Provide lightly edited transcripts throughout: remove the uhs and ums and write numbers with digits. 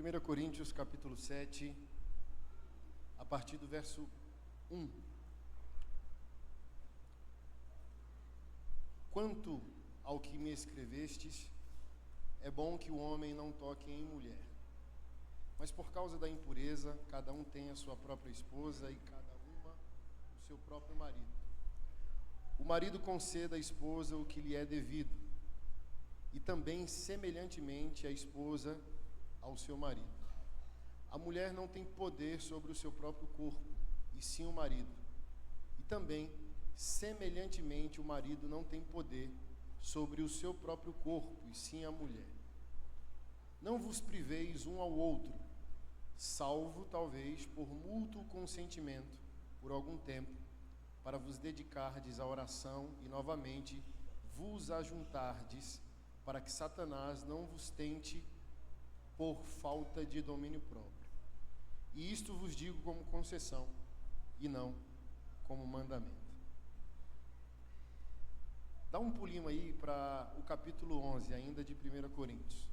1 Coríntios capítulo 7, a partir do verso 1. Quanto ao que me escrevestes, é bom que o homem não toque em mulher. Mas por causa da impureza, cada um tem a sua própria esposa e cada uma o seu próprio marido. O marido conceda à esposa o que lhe é devido, e também, semelhantemente, a esposa ao seu marido. A mulher não tem poder sobre o seu próprio corpo, e sim o marido. E também, semelhantemente, o marido não tem poder sobre o seu próprio corpo, e sim a mulher. Não vos priveis um ao outro, salvo, talvez, por mútuo consentimento, por algum tempo, para vos dedicardes à oração e, novamente, vos ajuntardes, para que Satanás não vos tente por falta de domínio próprio. E isto vos digo como concessão, e não como mandamento. Dá um pulinho aí para o capítulo 11, ainda de 1 Coríntios.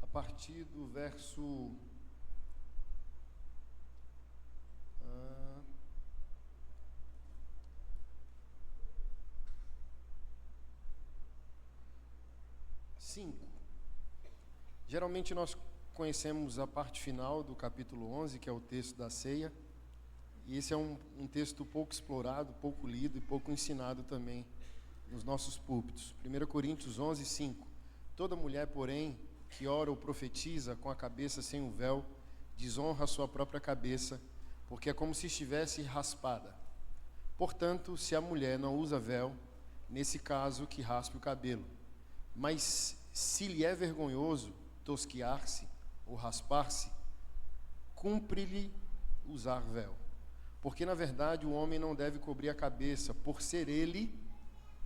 A partir do verso 5. Geralmente nós conhecemos a parte final do capítulo 11, que é o texto da ceia, e esse é um texto pouco explorado, pouco lido e pouco ensinado também nos nossos púlpitos. 1 Coríntios 11, 5. Toda mulher, porém, que ora ou profetiza com a cabeça sem o véu, desonra a sua própria cabeça, porque é como se estivesse raspada. Portanto, se a mulher não usa véu, nesse caso que raspe o cabelo. Mas se lhe é vergonhoso tosquiar-se ou raspar-se, cumpre-lhe usar véu. Porque, na verdade, o homem não deve cobrir a cabeça, por ser ele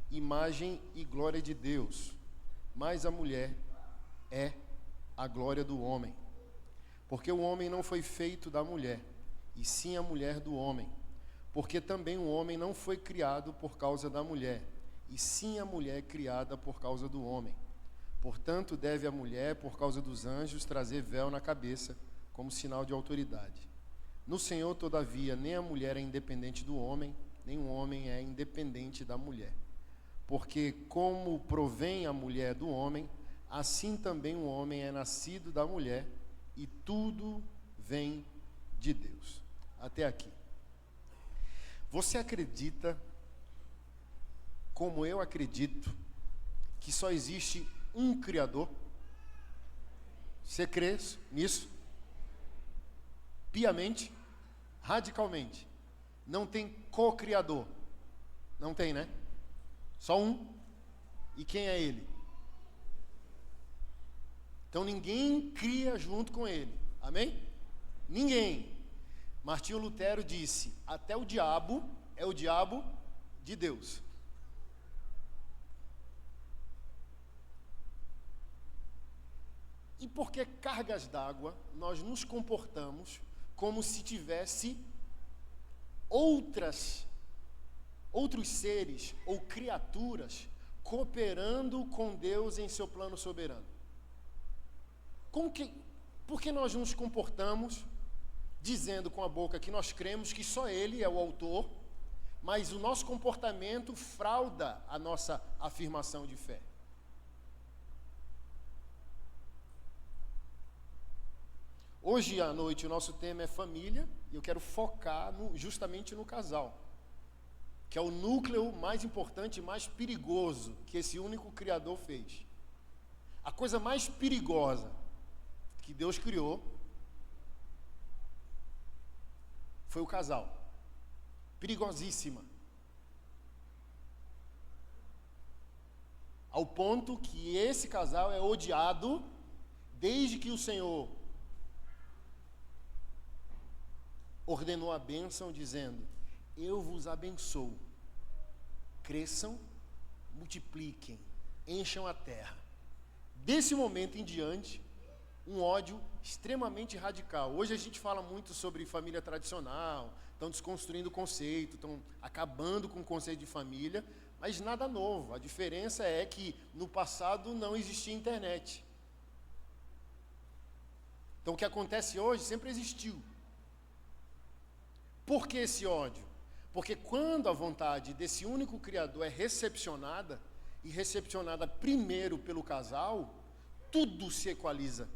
imagem e glória de Deus, mas a mulher é a glória do homem. Porque o homem não foi feito da mulher, e sim a mulher do homem. Porque também o homem não foi criado por causa da mulher, e sim a mulher criada por causa do homem. Portanto, deve a mulher, por causa dos anjos, trazer véu na cabeça, como sinal de autoridade. No Senhor, todavia, nem a mulher é independente do homem, nem o homem é independente da mulher. Porque como provém a mulher do homem, assim também o homem é nascido da mulher, e tudo vem de Deus. Até aqui. Você acredita, como eu acredito, que só existe um Criador? Você crê nisso? Piamente? Radicalmente? Não tem co-criador? Não tem, né? Só um? E quem é ele? Então ninguém cria junto com ele. Amém? Ninguém. Martinho Lutero disse: até o diabo é o diabo de Deus. E por que cargas d'água nós nos comportamos como se tivesse outros seres ou criaturas cooperando com Deus em seu plano soberano? Por que nós nos comportamos dizendo com a boca que nós cremos que só Ele é o autor, mas o nosso comportamento frauda a nossa afirmação de fé? Hoje à noite o nosso tema é família, e eu quero focar justamente no casal, que é o núcleo mais importante e mais perigoso que esse único Criador fez. A coisa mais perigosa que Deus criou foi o casal. Perigosíssima. ao ponto que esse casal é odiado desde que o Senhor ordenou a bênção, dizendo: eu vos abençoo, cresçam, multipliquem, encham a terra. Desse momento em diante, um ódio extremamente radical. Hoje a gente fala muito sobre família tradicional, estão desconstruindo o conceito, estão acabando com o conceito de família, mas nada novo. A diferença é que no passado não existia internet. Então o que acontece hoje sempre existiu. Por que esse ódio? Porque quando a vontade desse único Criador é recepcionada, e recepcionada primeiro pelo casal, tudo se equaliza.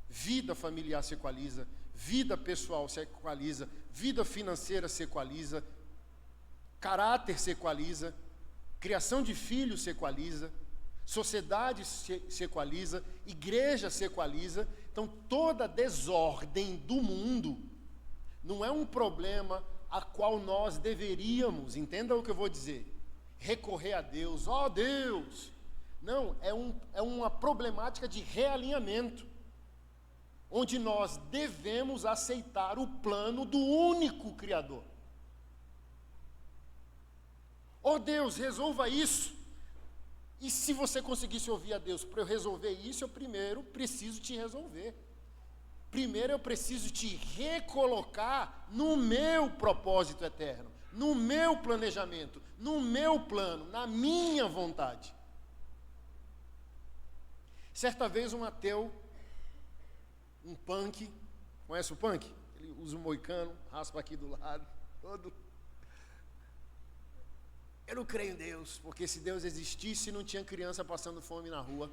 Vida familiar se equaliza, vida pessoal se equaliza, vida financeira se equaliza, caráter se equaliza, criação de filhos se equaliza, sociedade se equaliza, igreja se equaliza. Então toda desordem do mundo não é um problema a qual nós deveríamos, entenda o que eu vou dizer, recorrer a Deus, ó Deus. Não, é uma problemática de realinhamento, onde nós devemos aceitar o plano do único Criador. Ó Deus, resolva isso. E se você conseguisse ouvir a Deus, para eu resolver isso, eu primeiro preciso te resolver. Primeiro eu preciso te recolocar no meu propósito eterno, no meu planejamento, no meu plano, na minha vontade. Certa vez um ateu, um punk, conhece o punk? Ele usa um moicano, raspa aqui do lado, todo. Eu não creio em Deus, porque se Deus existisse, não tinha criança passando fome na rua.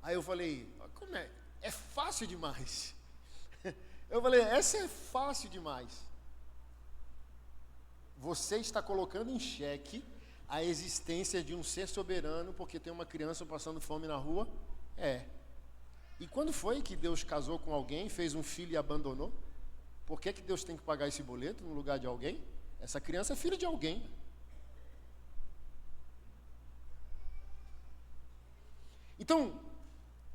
Aí eu falei, como é? É fácil demais. Eu falei, essa é fácil demais. Você está colocando em xeque a existência de um ser soberano porque tem uma criança passando fome na rua? É. E quando foi que Deus casou com alguém, fez um filho e abandonou? Por que Deus tem que pagar esse boleto no lugar de alguém? Essa criança é filho de alguém. Então,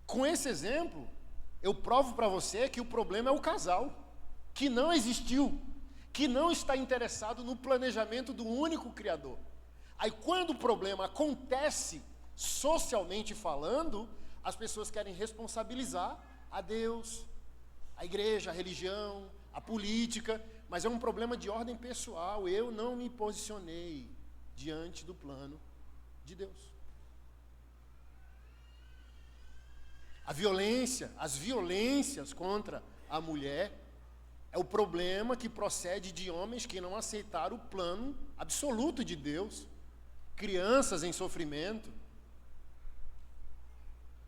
com esse exemplo, eu provo para você que o problema é o casal, que não existiu, que não está interessado no planejamento do único Criador. Aí quando o problema acontece, socialmente falando, as pessoas querem responsabilizar a Deus, a igreja, a religião, a política, mas é um problema de ordem pessoal. Eu não me posicionei diante do plano de Deus. A violência, as violências contra a mulher é o problema que procede de homens que não aceitaram o plano absoluto de Deus. Crianças em sofrimento.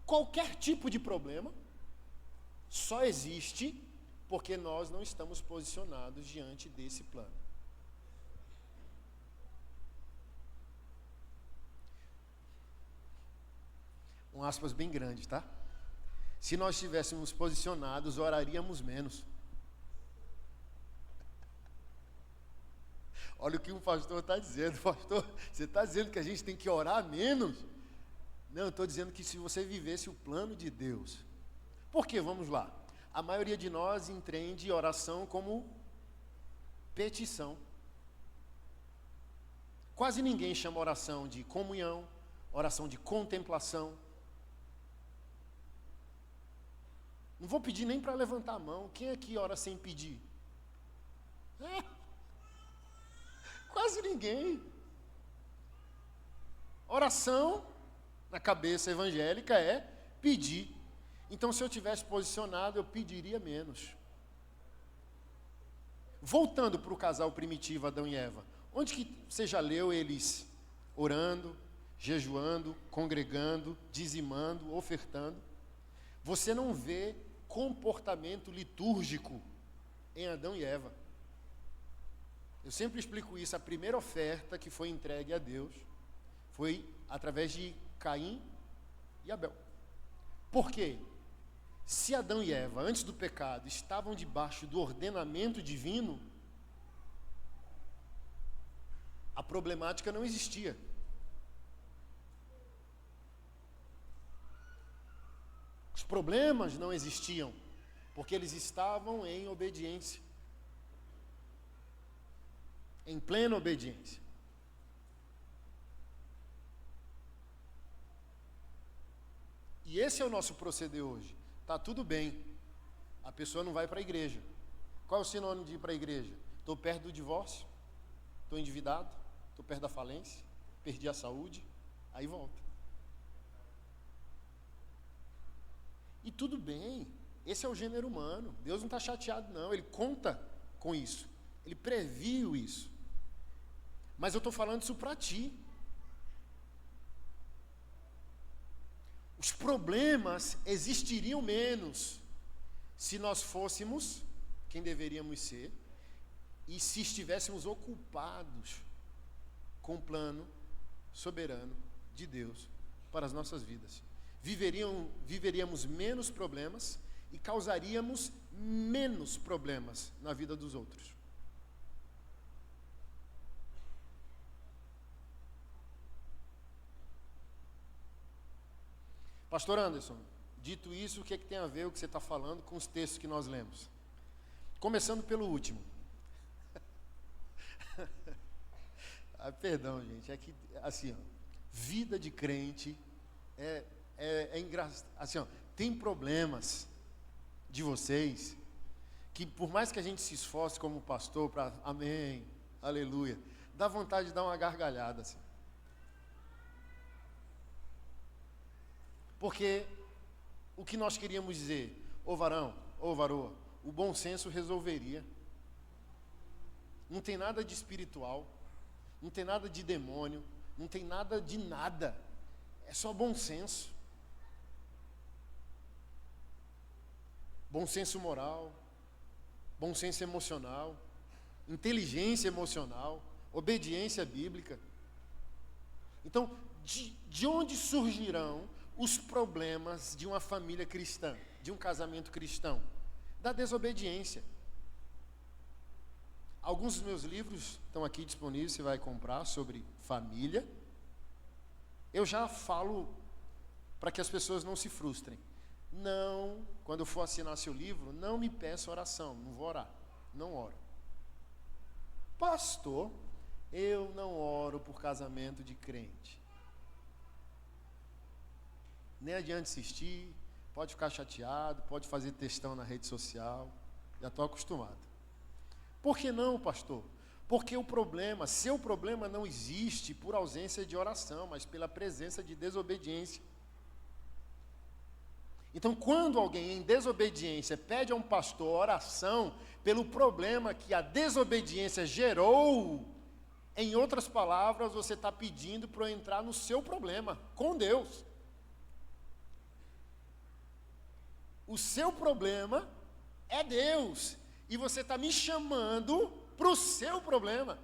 Qualquer tipo de problema só existe porque nós não estamos posicionados diante desse plano. Um aspas bem grande, tá? Se nós estivéssemos posicionados, oraríamos menos. Olha o que o pastor está dizendo. Pastor, você está dizendo que a gente tem que orar menos? Não, eu estou dizendo que se você vivesse o plano de Deus. Por quê? Vamos lá. A maioria de nós entende oração como petição. Quase ninguém chama oração de comunhão, oração de contemplação. Não vou pedir nem para levantar a mão. Quem aqui ora sem pedir? Quase ninguém. Oração, na cabeça evangélica, é pedir. Então, se eu tivesse posicionado, eu pediria menos. Voltando para o casal primitivo, Adão e Eva. Onde que você já leu eles orando, jejuando, congregando, dizimando, ofertando? Você não vê comportamento litúrgico em Adão e Eva. Eu sempre explico isso. A primeira oferta que foi entregue a Deus foi através de Caim e Abel. Por quê? Se Adão e Eva, antes do pecado, estavam debaixo do ordenamento divino, a problemática não existia. problemas não existiam, porque eles estavam em obediência, em plena obediência. E esse é o nosso proceder hoje. Tá tudo bem, a pessoa não vai para a igreja. Qual é o sinônimo de ir para a igreja? Estou perto do divórcio, estou endividado, estou perto da falência, perdi a saúde, aí volta. E tudo bem, esse é o gênero humano. Deus não está chateado não, Ele conta com isso, Ele previu isso. Mas eu estou falando isso para ti. Os problemas existiriam menos se nós fôssemos quem deveríamos ser e se estivéssemos ocupados com o plano soberano de Deus para as nossas vidas. Viveríamos menos problemas e causaríamos menos problemas na vida dos outros. Pastor Anderson, dito isso, o que é que tem a ver o que você está falando com os textos que nós lemos? Começando pelo último. Perdão, gente, é que, assim, ó, vida de crente é engraçado. Assim, ó, tem problemas de vocês que, por mais que a gente se esforce como pastor para, amém, aleluia, dá vontade de dar uma gargalhada, assim. Porque o que nós queríamos dizer, ô varão, ô varoa, o bom senso resolveria. Não tem nada de espiritual, não tem nada de demônio, não tem nada de nada. É só bom senso. Bom senso moral, bom senso emocional, inteligência emocional, obediência bíblica. Então, de onde surgirão os problemas de uma família cristã, de um casamento cristão? Da desobediência. Alguns dos meus livros estão aqui disponíveis, você vai comprar, sobre família. Eu já falo para que as pessoas não se frustrem. Não, quando eu for assinar seu livro, não me peça oração, não vou orar, não oro. Pastor, eu não oro por casamento de crente. Nem adianta insistir, pode ficar chateado, pode fazer textão na rede social, já estou acostumado. Por que não, pastor? Porque seu problema não existe por ausência de oração, mas pela presença de desobediência. Então, quando alguém em desobediência pede a um pastor oração pelo problema que a desobediência gerou, em outras palavras, você está pedindo para eu entrar no seu problema com Deus. O seu problema é Deus. E você está me chamando para o seu problema.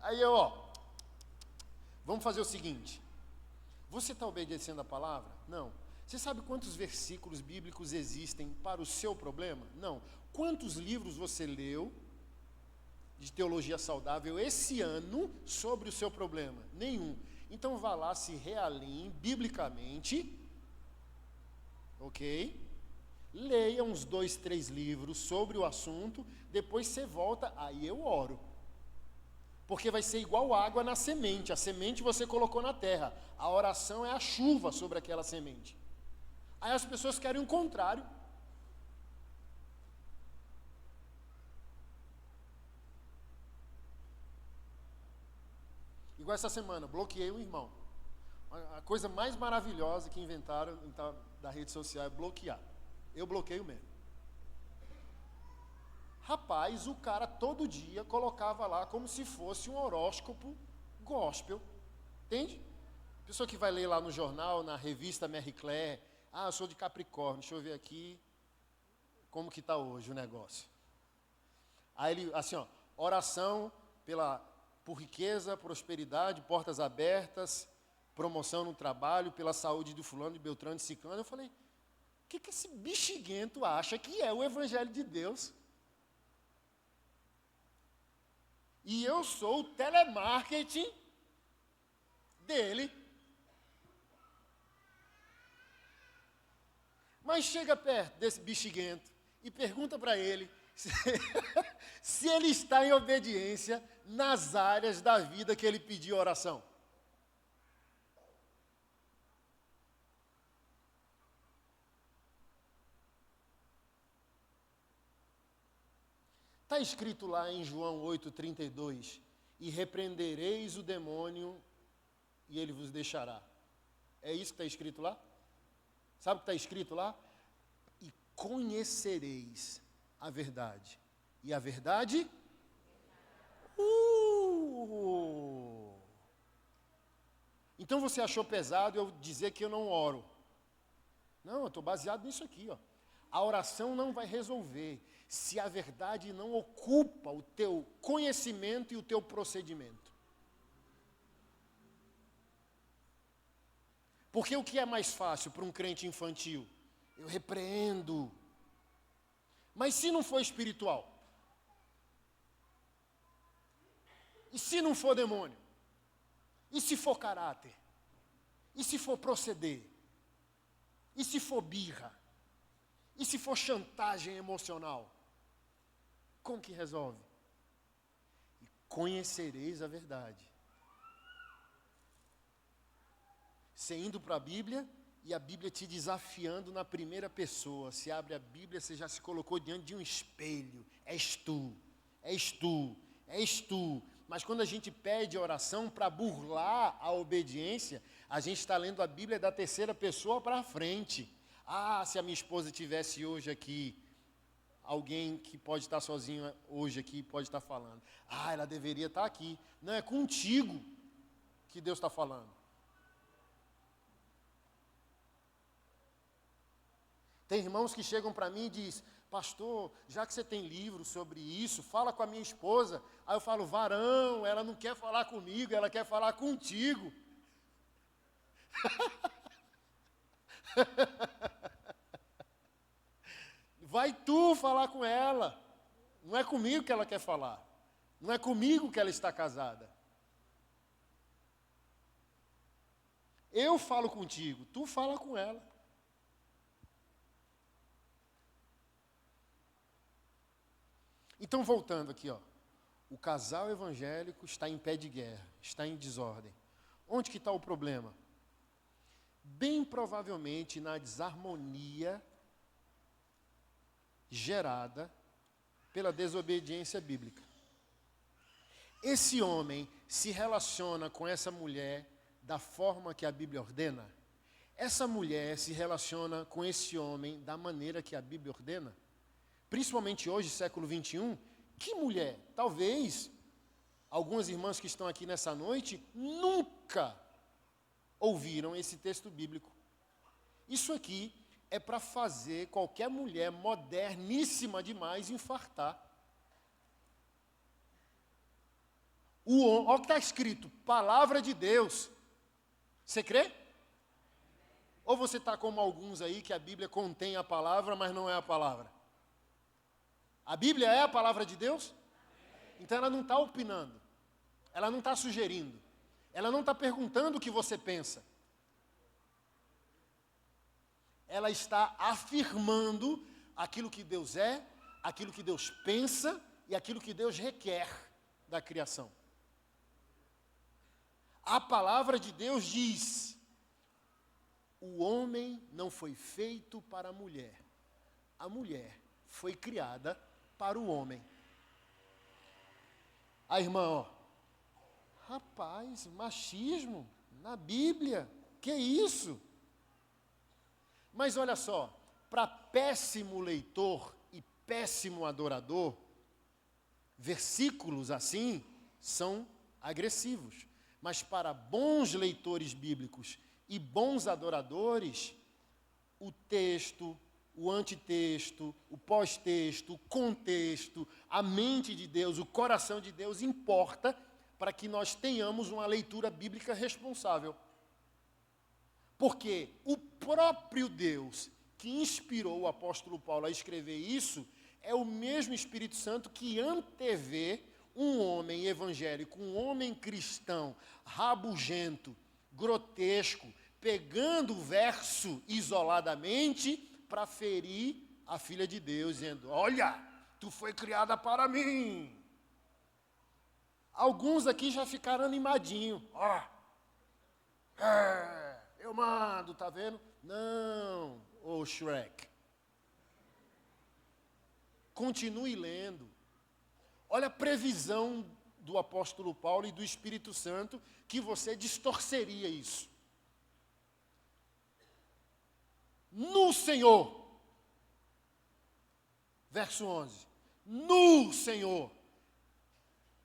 Aí vamos fazer o seguinte. Você está obedecendo a palavra? Não. Você sabe quantos versículos bíblicos existem para o seu problema? Não. Quantos livros você leu de teologia saudável esse ano sobre o seu problema? Nenhum. Então vá lá, se realinhe biblicamente. Ok? Leia uns 2, 3 livros sobre o assunto, depois você volta, aí eu oro. Porque vai ser igual água na semente. A semente você colocou na terra. A oração é a chuva sobre aquela semente. Aí as pessoas querem o contrário. Igual essa semana, bloqueei um irmão. A coisa mais maravilhosa que inventaram da rede social é bloquear. Eu bloqueio mesmo. Rapaz, o cara todo dia colocava lá como se fosse um horóscopo gospel. Entende? Pessoa que vai ler lá no jornal, na revista Marie Claire. Eu sou de Capricórnio, deixa eu ver aqui como que está hoje o negócio. Aí ele, assim, oração por riqueza, prosperidade, portas abertas, promoção no trabalho, pela saúde do fulano, de Beltrano, de Ciclano. Eu falei, o que esse bexiguento acha que é o Evangelho de Deus? E eu sou o telemarketing dele. Mas chega perto desse bexiguento e pergunta para ele se, se ele está em obediência nas áreas da vida que ele pediu oração. Está escrito lá em João 8,32, e repreendereis o demônio e ele vos deixará. É isso que está escrito lá? Sabe o que está escrito lá? E conhecereis a verdade. E a verdade? Então você achou pesado eu dizer que eu não oro. Não, eu estou baseado nisso aqui, ó. A oração não vai resolver se a verdade não ocupa o teu conhecimento e o teu procedimento. Porque o que é mais fácil para um crente infantil? Eu repreendo. Mas se não for espiritual? E se não for demônio? E se for caráter? E se for proceder? E se for birra? E se for chantagem emocional? Como que resolve? E conhecereis a verdade. Você indo para a Bíblia e a Bíblia te desafiando na primeira pessoa. Você abre a Bíblia, você já se colocou diante de um espelho. És tu, és tu, és tu. Mas quando a gente pede oração para burlar a obediência, a gente está lendo a Bíblia da terceira pessoa para frente. Ah, se a minha esposa tivesse hoje aqui, alguém que pode estar sozinho hoje aqui, pode estar falando. Ah, ela deveria estar aqui. Não, é contigo que Deus está falando. Tem irmãos que chegam para mim e dizem, pastor, já que você tem livro sobre isso, fala com a minha esposa. Aí eu falo, varão, ela não quer falar comigo, ela quer falar contigo. Vai tu falar com ela. Não é comigo que ela quer falar. Não é comigo que ela está casada. Eu falo contigo, tu fala com ela. Então, voltando aqui, ó. O casal evangélico está em pé de guerra, está em desordem. Onde que está o problema? Bem provavelmente na desarmonia gerada pela desobediência bíblica. Esse homem se relaciona com essa mulher da forma que a Bíblia ordena? Essa mulher se relaciona com esse homem da maneira que a Bíblia ordena? Principalmente hoje, século 21, que mulher? Talvez algumas irmãs que estão aqui nessa noite nunca ouviram esse texto bíblico. Isso aqui é para fazer qualquer mulher moderníssima demais infartar. Olha o que está escrito, palavra de Deus. Você crê? Ou você está como alguns aí que a Bíblia contém a palavra, mas não é a palavra? A Bíblia é a palavra de Deus? Então ela não está opinando, ela não está sugerindo, ela não está perguntando o que você pensa. Ela está afirmando aquilo que Deus é, aquilo que Deus pensa e aquilo que Deus requer da criação. A palavra de Deus diz: o homem não foi feito para a mulher foi criada para o homem. A irmã, ó, rapaz, machismo na Bíblia, que isso? Mas olha só, para péssimo leitor e péssimo adorador, versículos assim são agressivos. Mas para bons leitores bíblicos e bons adoradores, o texto, o antitexto, o pós-texto, o contexto, a mente de Deus, o coração de Deus importa para que nós tenhamos uma leitura bíblica responsável. Porque o próprio Deus que inspirou o apóstolo Paulo a escrever isso é o mesmo Espírito Santo que antevê um homem evangélico, um homem cristão, rabugento, grotesco, pegando o verso isoladamente para ferir a filha de Deus, dizendo: olha, tu foi criada para mim. Alguns aqui já ficaram animadinhos. Ó, eu mando, tá vendo? Não, ô Shrek. Continue lendo. Olha a previsão do apóstolo Paulo e do Espírito Santo, que você distorceria isso. No Senhor. Verso 11. No Senhor.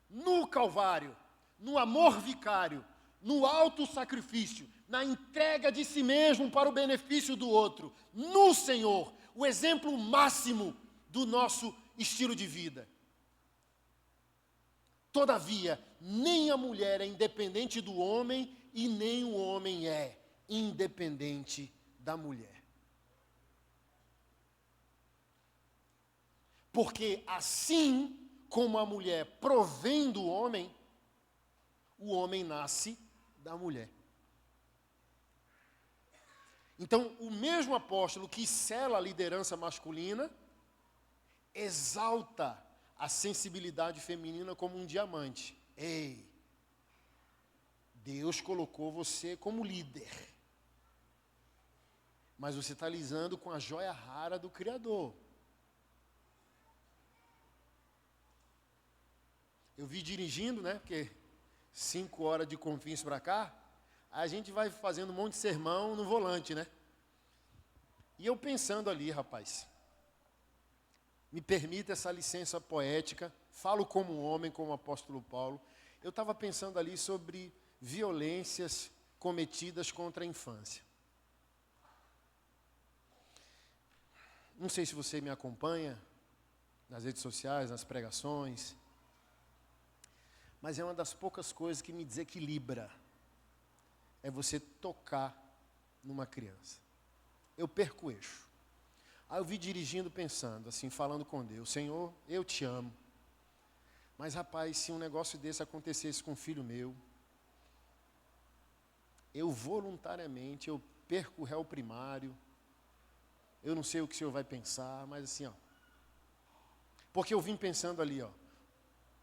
No Calvário. No amor vicário. No alto sacrifício. Na entrega de si mesmo para o benefício do outro. No Senhor. O exemplo máximo do nosso estilo de vida. Todavia, nem a mulher é independente do homem e nem o homem é independente da mulher. Porque assim como a mulher provém do homem, o homem nasce da mulher. Então, o mesmo apóstolo que sela a liderança masculina, exalta a sensibilidade feminina como um diamante. Ei, Deus colocou você como líder. Mas você está lisando com a joia rara do Criador. Eu vi dirigindo, né? Porque 5 horas de Confins para cá, a gente vai fazendo um monte de sermão no volante, né? E eu pensando ali, rapaz, me permita essa licença poética, falo como um homem, como o apóstolo Paulo. Eu estava pensando ali sobre violências cometidas contra a infância. Não sei se você me acompanha nas redes sociais, nas pregações, mas é uma das poucas coisas que me desequilibra, é você tocar numa criança. Eu perco o eixo. Aí eu vi dirigindo pensando, assim, falando com Deus: Senhor, eu te amo. Mas rapaz, se um negócio desse acontecesse com um filho meu, eu voluntariamente, eu perco o réu primário, eu não sei o que o Senhor vai pensar, mas assim, ó. Porque eu vim pensando ali, ó.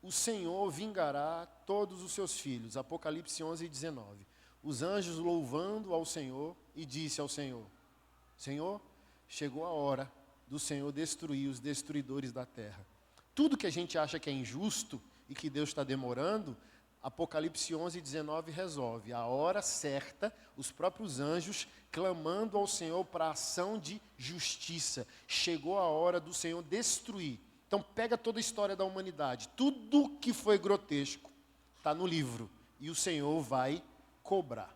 O Senhor vingará todos os seus filhos. Apocalipse 11:19. Os anjos louvando ao Senhor, e disse ao Senhor: Senhor, chegou a hora do Senhor destruir os destruidores da terra. Tudo que a gente acha que é injusto e que Deus está demorando, Apocalipse 11:19 resolve. A hora certa, os próprios anjos clamando ao Senhor para a ação de justiça. Chegou a hora do Senhor destruir. Então pega toda a história da humanidade. Tudo que foi grotesco está no livro. E o Senhor vai cobrar.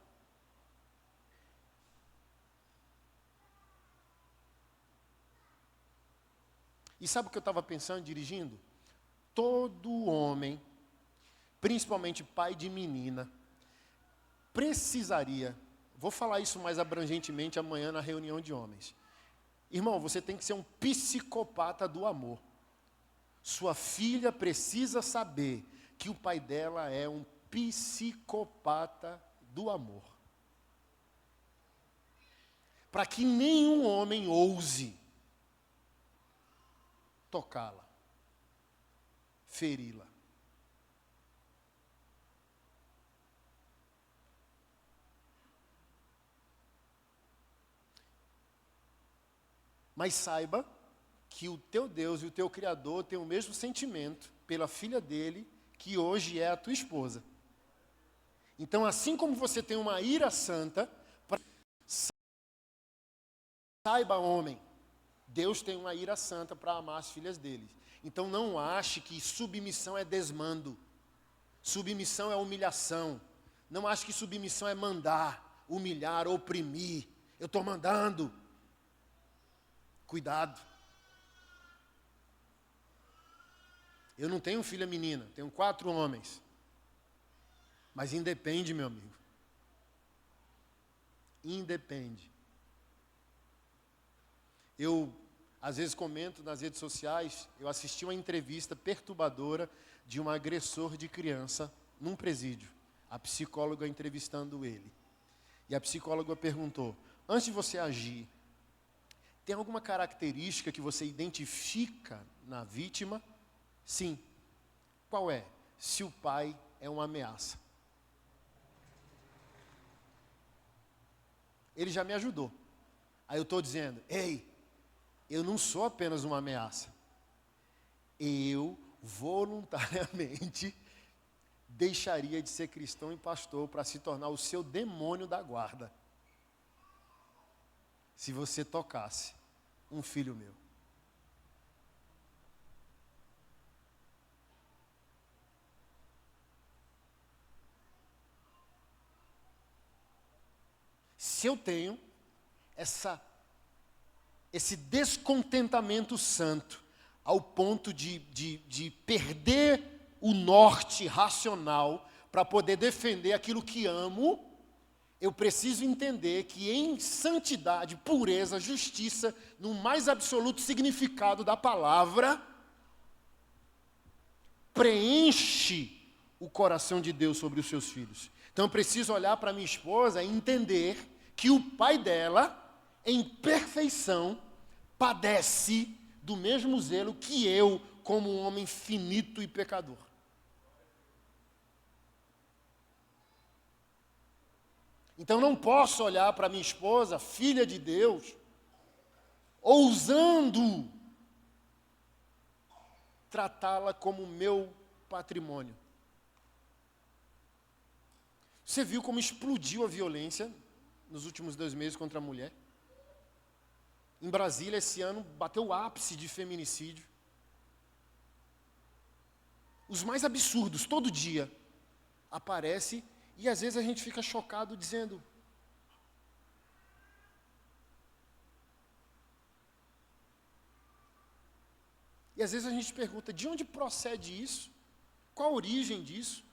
E sabe o que eu estava pensando dirigindo? Todo homem, principalmente pai de menina, precisaria, vou falar isso mais abrangentemente amanhã na reunião de homens. Irmão, você tem que ser um psicopata do amor. Sua filha precisa saber que o pai dela é um psicopata do amor. Para que nenhum homem ouse tocá-la, feri-la. Mas saiba que o teu Deus e o teu Criador têm o mesmo sentimento pela filha dele, que hoje é a tua esposa. Então, assim como você tem uma ira santa, saiba, homem, Deus tem uma ira santa para amar as filhas dele. Então não ache que submissão é desmando. Submissão é humilhação. Não ache que submissão é mandar, humilhar, oprimir. Eu estou mandando. Cuidado. Eu não tenho filha menina, tenho 4 homens. Mas independe, meu amigo. Independe. Eu, às vezes, comento nas redes sociais, eu assisti uma entrevista perturbadora de um agressor de criança num presídio. A psicóloga entrevistando ele. E a psicóloga perguntou: antes de você agir, Tem alguma característica que você identifica na vítima? Sim. Qual é? Se o pai é uma ameaça. Ele já me ajudou. Aí eu estou dizendo, ei, eu não sou apenas uma ameaça. Eu voluntariamente deixaria de ser cristão e pastor para se tornar o seu demônio da guarda. Se você tocasse um filho meu. Se eu tenho esse descontentamento santo ao ponto de perder o norte racional para poder defender aquilo que amo, eu preciso entender que em santidade, pureza, justiça, no mais absoluto significado da palavra, preenche o coração de Deus sobre os seus filhos. Então eu preciso olhar para minha esposa e entender que o pai dela, em perfeição, padece do mesmo zelo que eu, como um homem finito e pecador. Então não posso olhar para minha esposa, filha de Deus, ousando tratá-la como meu patrimônio. Você viu como explodiu a violência nos últimos 2 meses contra a mulher? Em Brasília, esse ano, bateu o ápice de feminicídio. Os mais absurdos, todo dia, aparece. E às vezes a gente fica chocado dizendo, e às vezes a gente pergunta, de onde procede isso? Qual a origem disso?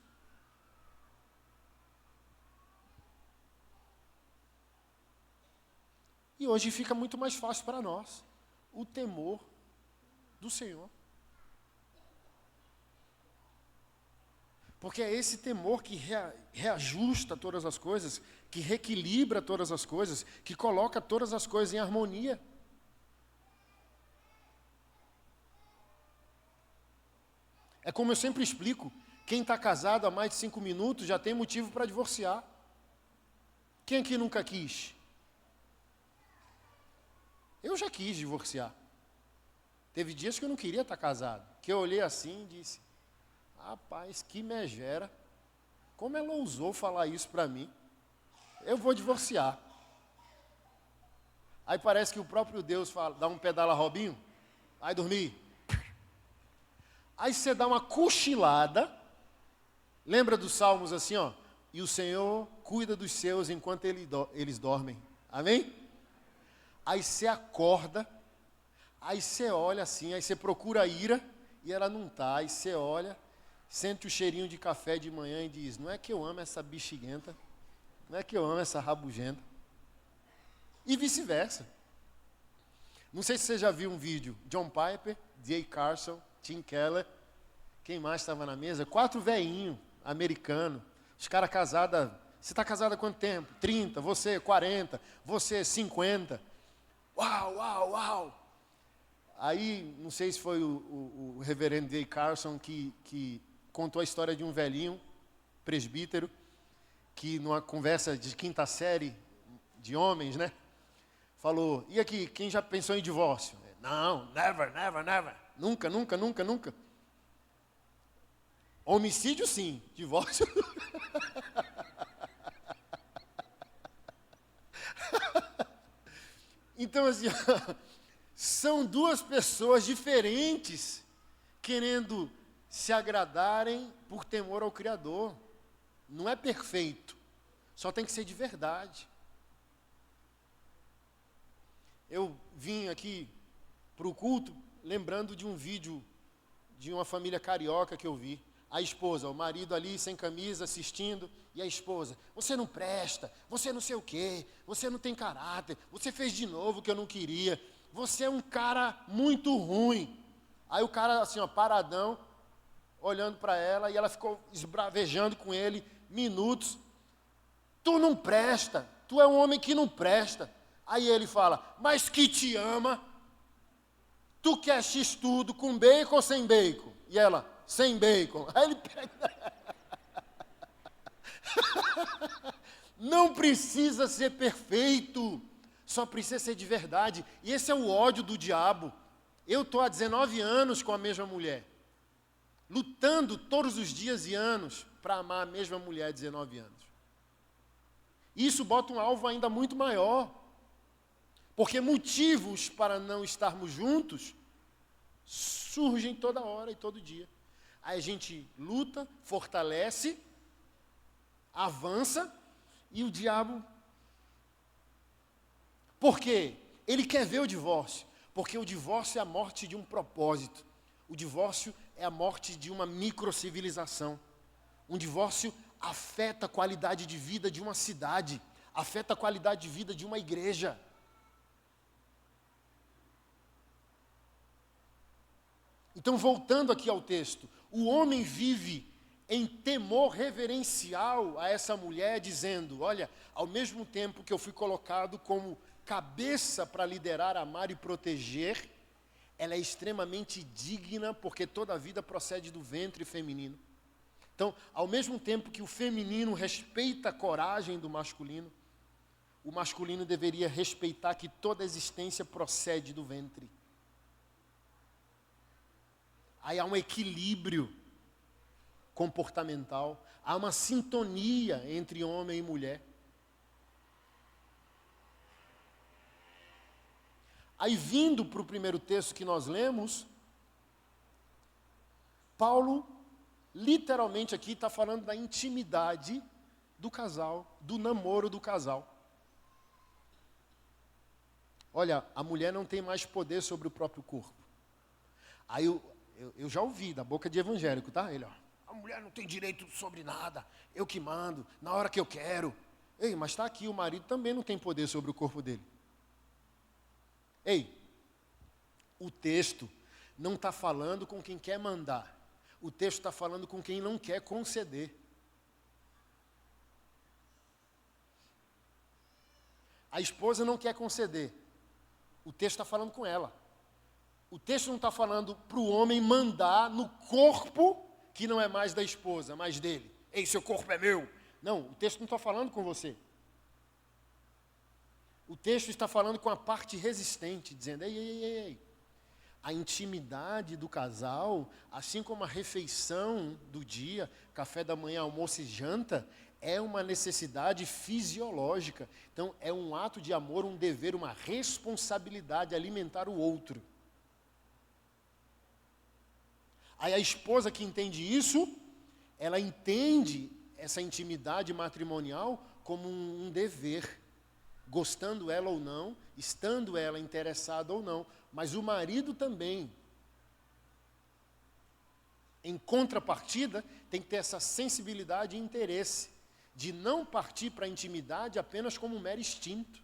E hoje fica muito mais fácil para nós, o temor do Senhor. Porque é esse temor que reajusta todas as coisas, que reequilibra todas as coisas, que coloca todas as coisas em harmonia. É como eu sempre explico, quem está casado há mais de 5 minutos já tem motivo para divorciar. Quem aqui nunca quis? Eu já quis divorciar. Teve dias que eu não queria estar casado, que eu olhei assim e disse, rapaz, que megera. Como ela ousou falar isso para mim? Eu vou divorciar. Aí parece que o próprio Deus fala, dá um pedala Robinho, vai dormir. Aí você dá uma cochilada. Lembra dos salmos assim, ó? E o Senhor cuida dos seus enquanto eles dormem. Amém? Aí você acorda, aí você olha assim, aí você procura a ira e ela não está. Aí você olha, sente o cheirinho de café de manhã e diz, não é que eu amo essa bexiguenta, não é que eu amo essa rabugenta. E vice-versa. Não sei se você já viu um vídeo, John Piper, Jay Carson, Tim Keller, quem mais estava na mesa? 4 velhinhos americanos, os caras casados, você está casado há quanto tempo? 30, você 40, você 50. Uau, uau, uau. Aí, não sei se foi o reverendo Jay Carson que contou a história de um velhinho, presbítero, que numa conversa de 5ª série de homens, né? Falou, e aqui, quem já pensou em divórcio? Não, never, never, never. Nunca, nunca, nunca, nunca. Homicídio sim, divórcio. Então, assim, são 2 pessoas diferentes querendo se agradarem por temor ao Criador. Não é perfeito, só tem que ser de verdade. Eu vim aqui para o culto lembrando de um vídeo de uma família carioca que eu vi. A esposa, o marido ali sem camisa assistindo, e a esposa, você não presta, você não sei o quê, você não tem caráter, você fez de novo o que eu não queria, você é um cara muito ruim. Aí o cara assim, ó, paradão, olhando para ela, e ela ficou esbravejando com ele minutos. Tu não presta, tu é um homem que não presta, Aí ele fala, mas que te ama, tu quer X tudo, com bacon ou sem bacon? E ela, sem bacon. Aí ele pega... Não precisa ser perfeito, só precisa ser de verdade. E esse é o ódio do diabo. Eu estou há 19 anos com a mesma mulher, lutando todos os dias e anos para amar a mesma mulher há 19 anos. Isso bota um alvo ainda muito maior, porque motivos para não estarmos juntos surgem toda hora e todo dia. Aí a gente luta, fortalece, avança, e o diabo... Por quê? Ele quer ver o divórcio, porque o divórcio é a morte de um propósito. O divórcio é a morte de uma microcivilização. Um divórcio afeta a qualidade de vida de uma cidade, afeta a qualidade de vida de uma igreja. Então, voltando aqui ao texto, o homem vive em temor reverencial a essa mulher, dizendo, olha, ao mesmo tempo que eu fui colocado como cabeça para liderar, amar e proteger, ela é extremamente digna, porque toda a vida procede do ventre feminino. Então, ao mesmo tempo que o feminino respeita a coragem do masculino, o masculino deveria respeitar que toda a existência procede do ventre. Aí há um equilíbrio comportamental, há uma sintonia entre homem e mulher. Aí, vindo para o primeiro texto que nós lemos, Paulo, literalmente aqui, está falando da intimidade do casal, do namoro do casal. Olha, a mulher não tem mais poder sobre o próprio corpo. Aí eu já ouvi da boca de evangélico, tá? Ele, ó, a mulher não tem direito sobre nada, eu que mando, na hora que eu quero. Ei, mas está aqui, o marido também não tem poder sobre o corpo dele. Ei, o texto não está falando com quem quer mandar. O texto está falando com quem não quer conceder. A esposa não quer conceder. O texto está falando com ela. O texto não está falando para o homem mandar no corpo que não é mais da esposa, mas dele. Ei, seu corpo é meu. Não, o texto não está falando com você. O texto está falando com a parte resistente, dizendo, ei. A intimidade do casal, assim como a refeição do dia, café da manhã, almoço e janta, é uma necessidade fisiológica. Então, é um ato de amor, um dever, uma responsabilidade alimentar o outro. Aí a esposa que entende isso, ela entende essa intimidade matrimonial como um dever, gostando ela ou não, estando ela interessada ou não, mas o marido também, em contrapartida, tem que ter essa sensibilidade e interesse, de não partir para a intimidade apenas como um mero instinto.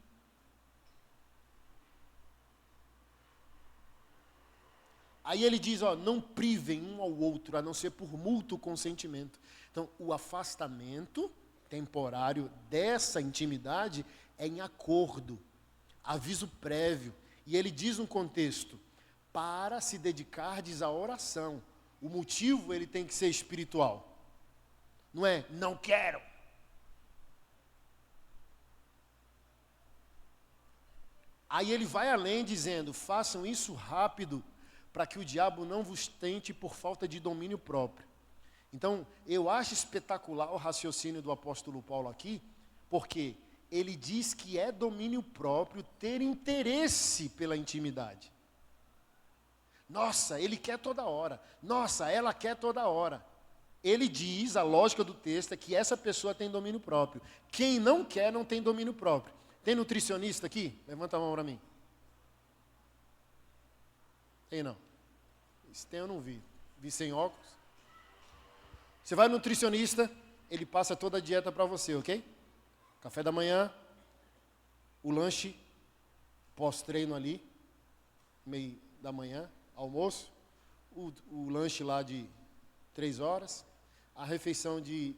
Aí ele diz, ó, não privem um ao outro, a não ser por mútuo consentimento. Então, o afastamento temporário dessa intimidade é em acordo, aviso prévio. E ele diz um contexto, para se dedicardes à oração. O motivo, ele tem que ser espiritual. Não é, não quero. Aí ele vai além dizendo, façam isso rápido, para que o diabo não vos tente por falta de domínio próprio. Então, eu acho espetacular o raciocínio do apóstolo Paulo aqui, porque ele diz que é domínio próprio ter interesse pela intimidade. Nossa, ele quer toda hora. Nossa, ela quer toda hora. Ele diz, a lógica do texto é que essa pessoa tem domínio próprio. Quem não quer, não tem domínio próprio. Tem nutricionista aqui? Levanta a mão para mim. Tem não. Se tem, eu não vi. Vi sem óculos. Você vai no nutricionista, ele passa toda a dieta para você, ok? Café da manhã, o lanche, pós-treino ali, meio da manhã, almoço, o lanche lá de 3 horas, a refeição de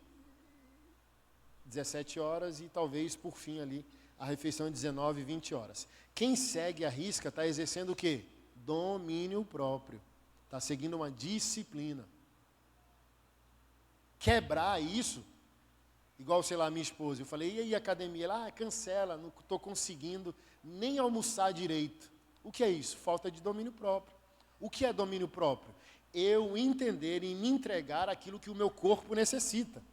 17 horas e talvez, por fim ali, a refeição de 19 e 20 horas. Quem segue a risca está exercendo o quê? Domínio próprio. Está seguindo uma disciplina. Quebrar isso, igual, sei lá, minha esposa. Eu falei, e aí, academia? Ela, cancela, não estou conseguindo nem almoçar direito. O que é isso? Falta de domínio próprio. O que é domínio próprio? Eu entender e me entregar aquilo que o meu corpo necessita.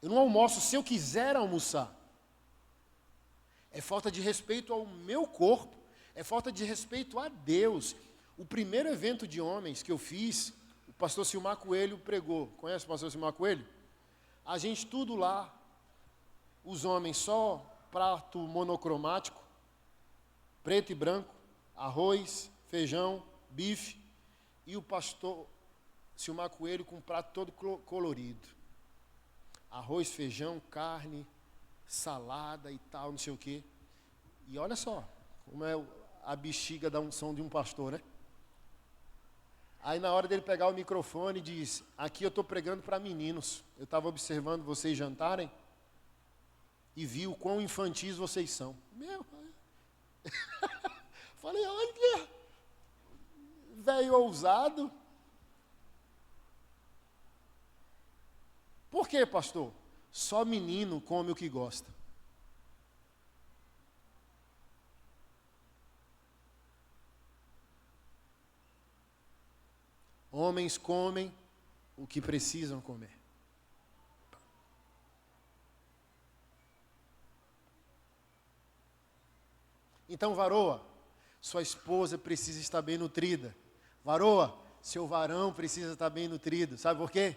Eu não almoço se eu quiser almoçar. É falta de respeito ao meu corpo, é falta de respeito a Deus. O primeiro evento de homens que eu fiz, o pastor Silmar Coelho pregou. Conhece o pastor Silmar Coelho? A gente tudo lá, os homens só prato monocromático, preto e branco, arroz, feijão, bife, e o pastor Silmar Coelho com um prato todo colorido. Arroz, feijão, carne, salada e tal, não sei o quê. E olha só, como é a bexiga da unção de um pastor, né? Aí na hora dele pegar o microfone, diz, aqui eu estou pregando para meninos. Eu estava observando vocês jantarem e vi o quão infantis vocês são. Meu pai. Falei, olha, velho ousado. Por quê, pastor? Só menino come o que gosta. Homens comem o que precisam comer. Então, varoa, sua esposa precisa estar bem nutrida. Varoa, seu varão precisa estar bem nutrido. Sabe por quê?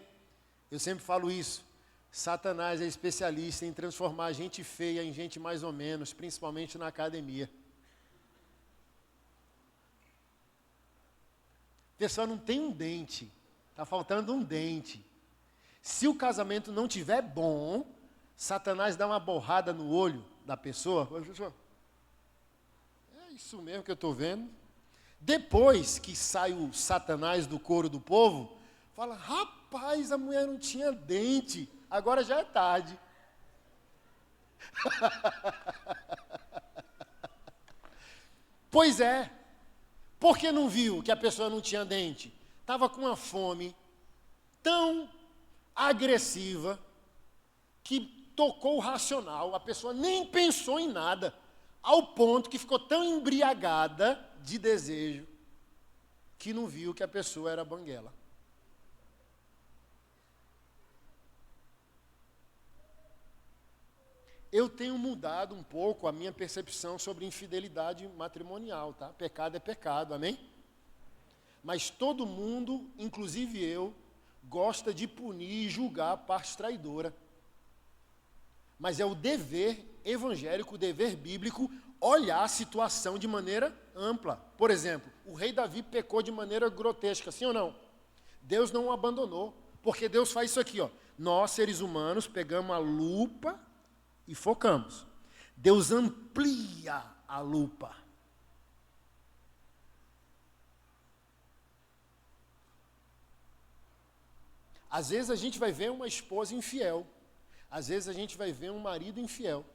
Eu sempre falo isso. Satanás é especialista em transformar gente feia em gente mais ou menos, principalmente na academia. A pessoa não tem um dente, está faltando um dente. Se o casamento não tiver bom, Satanás dá uma borrada no olho da pessoa. É isso mesmo que eu estou vendo. Depois que sai o Satanás do couro do povo, fala, rapaz, a mulher não tinha dente, agora já é tarde. Pois é. Por que não viu que a pessoa não tinha dente? Estava com uma fome tão agressiva que tocou o racional. A pessoa nem pensou em nada, ao ponto que ficou tão embriagada de desejo que não viu que a pessoa era banguela. Eu tenho mudado um pouco a minha percepção sobre infidelidade matrimonial, tá? Pecado é pecado, amém? Mas todo mundo, inclusive eu, gosta de punir e julgar a parte traidora. Mas é o dever evangélico, o dever bíblico, olhar a situação de maneira ampla. Por exemplo, o rei Davi pecou de maneira grotesca, sim ou não? Deus não o abandonou, porque Deus faz isso aqui, ó. Nós, seres humanos, pegamos a lupa e focamos. Deus amplia a lupa. Às vezes a gente vai ver uma esposa infiel. Às vezes a gente vai ver um marido infiel.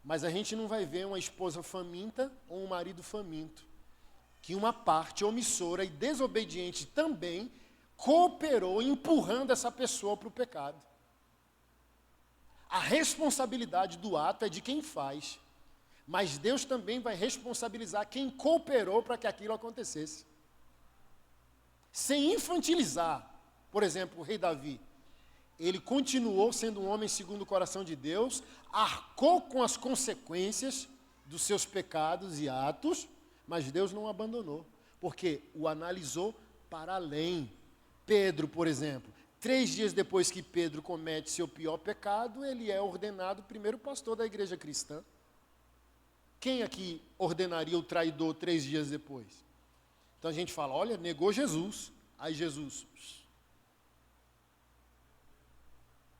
Mas a gente não vai ver uma esposa faminta ou um marido faminto. Que uma parte omissora e desobediente também cooperou empurrando essa pessoa para o pecado. A responsabilidade do ato é de quem faz, mas Deus também vai responsabilizar quem cooperou para que aquilo acontecesse. Sem infantilizar, por exemplo, o rei Davi, ele continuou sendo um homem segundo o coração de Deus, arcou com as consequências dos seus pecados e atos, mas Deus não o abandonou, porque o analisou para além. Pedro, por exemplo, 3 dias depois que Pedro comete seu pior pecado, ele é ordenado primeiro pastor da igreja cristã. Quem aqui ordenaria o traidor 3 dias depois? Então a gente fala, olha, negou Jesus. Aí Jesus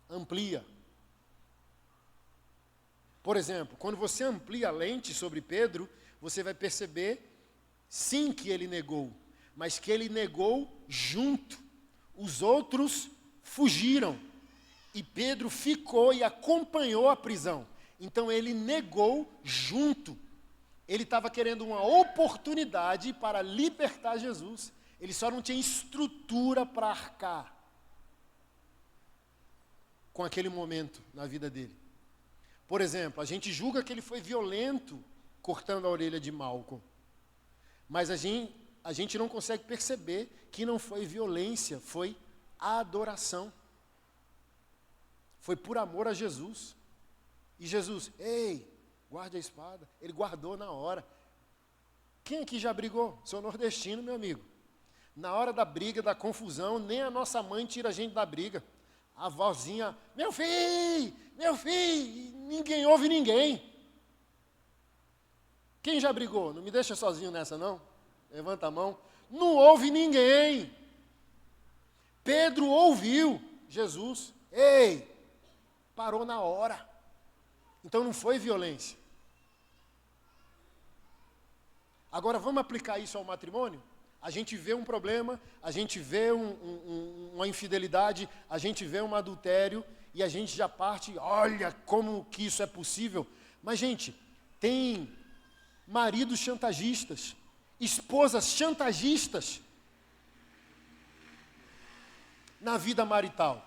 amplia. Por exemplo, quando você amplia a lente sobre Pedro, você vai perceber, sim, que ele negou, mas que ele negou junto. Os outros fugiram e Pedro ficou e acompanhou a prisão. Então ele negou junto. Ele estava querendo uma oportunidade para libertar Jesus. Ele só não tinha estrutura para arcar com aquele momento na vida dele. Por exemplo, a gente julga que ele foi violento cortando a orelha de Malcolm. Mas a gente não consegue perceber que não foi violência, foi adoração. Foi por amor a Jesus. E Jesus, ei, guarde a espada. Ele guardou na hora. Quem aqui já brigou? Sou nordestino, meu amigo. Na hora da briga, da confusão, nem a nossa mãe tira a gente da briga. A vozinha, meu filho, ninguém ouve ninguém. Quem já brigou? Não me deixa sozinho nessa, não? Levanta a mão. Não ouve ninguém. Pedro ouviu Jesus. Ei, parou na hora. Então não foi violência. Agora vamos aplicar isso ao matrimônio? A gente vê um problema, a gente vê uma infidelidade, a gente vê um adultério e a gente já parte, olha como que isso é possível. Mas, gente, tem maridos chantagistas, esposas chantagistas na vida marital.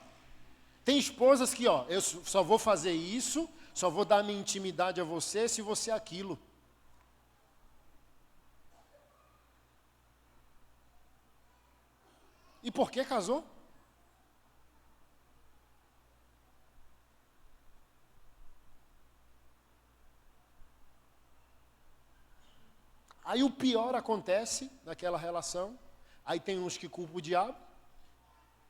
Tem esposas que, eu só vou fazer isso, só vou dar minha intimidade a você se você é aquilo. E por que casou? Aí o pior acontece naquela relação. Aí tem uns que culpam o diabo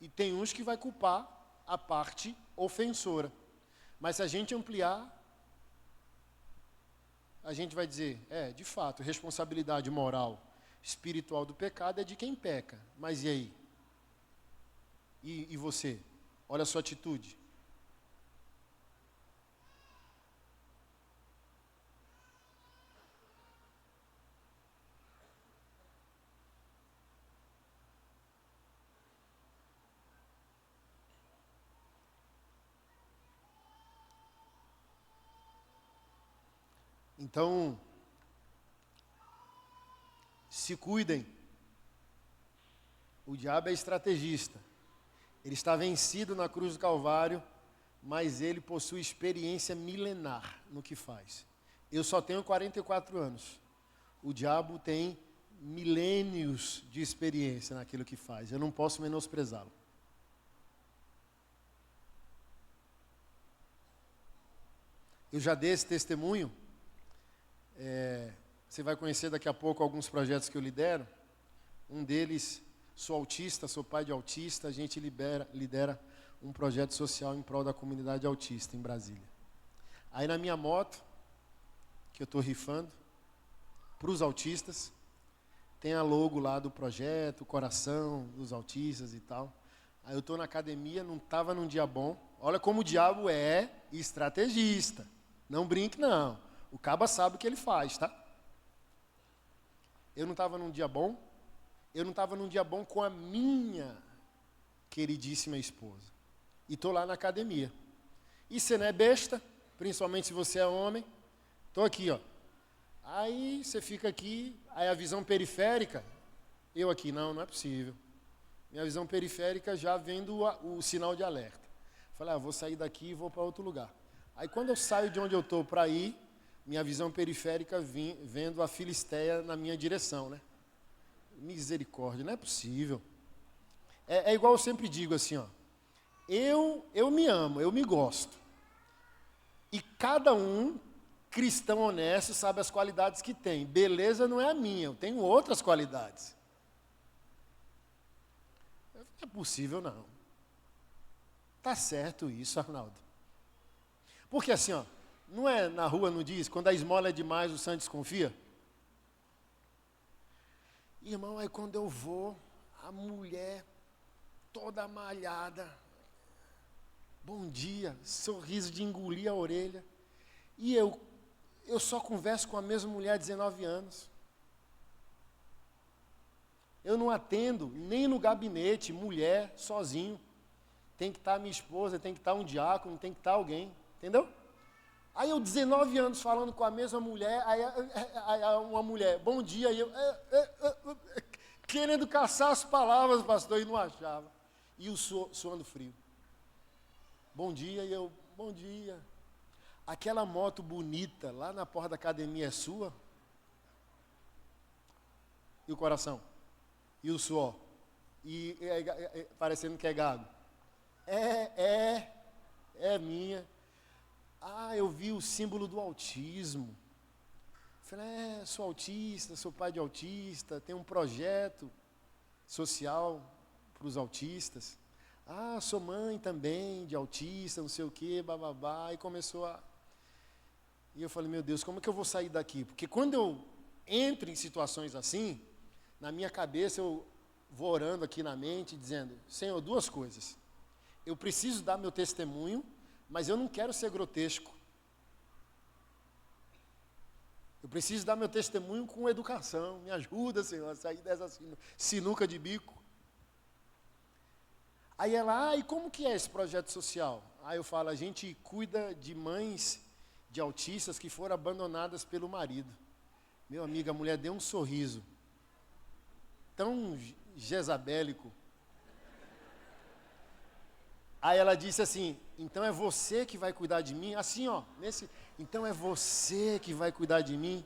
e tem uns que vai culpar a parte ofensora. Mas se a gente ampliar, a gente vai dizer, de fato, responsabilidade moral, espiritual do pecado é de quem peca. Mas e aí? E você? Olha a sua atitude. Então, se cuidem. O diabo é estrategista. Ele está vencido na cruz do Calvário, mas ele possui experiência milenar no que faz. Eu só tenho 44 anos. O diabo tem milênios de experiência naquilo que faz. Eu não posso menosprezá-lo. Eu já dei esse testemunho. Você vai conhecer daqui a pouco alguns projetos que eu lidero. Um deles, sou autista, sou pai de autista. A gente lidera um projeto social em prol da comunidade autista em Brasília. Aí na minha moto, que eu estou rifando, para os autistas, tem a logo lá do projeto, o coração dos autistas e tal. Aí eu estou na academia, não estava num dia bom. Olha como o diabo é estrategista. Não brinque, não. O caba sabe o que ele faz, tá? Eu não estava num dia bom. Eu não estava num dia bom com a minha queridíssima esposa. E estou lá na academia. E você não é besta, principalmente se você é homem. Estou aqui, ó. Aí você fica aqui, aí a visão periférica, eu aqui, não é possível. Minha visão periférica já vendo o sinal de alerta. Falei, vou sair daqui e vou para outro lugar. Aí quando eu saio de onde eu estou para ir, minha visão periférica vendo a Filisteia na minha direção, né? Misericórdia, não é possível. É igual eu sempre digo assim, ó. Eu me amo, eu me gosto. E cada um, cristão honesto, sabe as qualidades que tem. Beleza não é a minha, eu tenho outras qualidades. Não é possível, não. Tá certo isso, Arnaldo. Porque assim, ó, não é na rua, não diz, quando a esmola é demais, o santo desconfia? Irmão, aí quando eu vou, a mulher toda malhada, bom dia, sorriso de engolir a orelha, e eu só converso com a mesma mulher há 19 anos. Eu não atendo nem no gabinete, mulher, sozinho. Tem que estar minha esposa, tem que estar um diácono, tem que estar alguém, entendeu? Aí eu, 19 anos, falando com a mesma mulher, aí uma mulher, bom dia, e eu, querendo caçar as palavras, pastor, e não achava. E o suando frio. Bom dia, e eu, bom dia. Aquela moto bonita lá na porta da academia é sua? E o coração? E o suor? E parecendo que é gado? É minha. Ah, eu vi o símbolo do autismo. Falei, sou autista, sou pai de autista, tenho um projeto social para os autistas. Ah, sou mãe também de autista, não sei o quê, bababá. E começou a... E eu falei, meu Deus, como é que eu vou sair daqui? Porque quando eu entro em situações assim, na minha cabeça eu vou orando aqui na mente, dizendo, Senhor, duas coisas. Eu preciso dar meu testemunho, mas eu não quero ser grotesco. Eu preciso dar meu testemunho com educação. Me ajuda, Senhor, a sair dessa sinuca de bico. Aí ela, e como que é esse projeto social? Aí eu falo, a gente cuida de mães de autistas que foram abandonadas pelo marido. Meu amigo, a mulher deu um sorriso tão jezabélico. Aí ela disse assim, então é você que vai cuidar de mim? Assim, ó, então é você que vai cuidar de mim?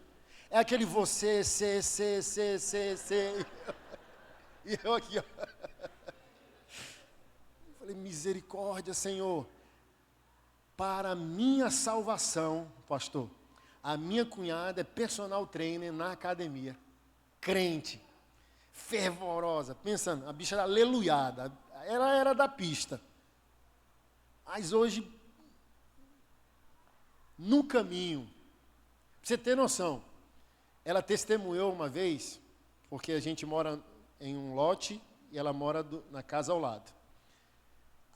É aquele você, E eu aqui, ó. Eu falei, misericórdia, Senhor. Para a minha salvação, pastor, a minha cunhada é personal trainer na academia. Crente, fervorosa, pensando, a bicha era aleluiada, ela era da pista. Mas hoje, no caminho, pra você ter noção, ela testemunhou uma vez, porque a gente mora em um lote e ela mora na casa ao lado.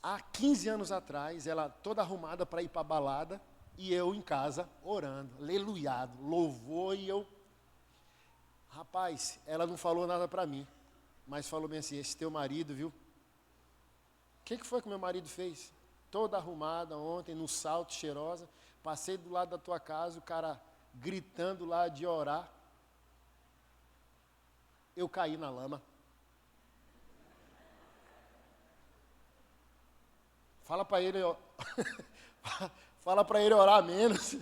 Há 15 anos atrás, ela toda arrumada para ir para a balada, e eu em casa, orando, aleluiado, louvor, e eu... Rapaz, ela não falou nada para mim, mas falou bem assim, esse teu marido, viu? O que foi que meu marido fez? Toda arrumada ontem, no salto, cheirosa, passei do lado da tua casa, o cara gritando lá de orar, eu caí na lama. Fala para ele, fala para ele orar menos.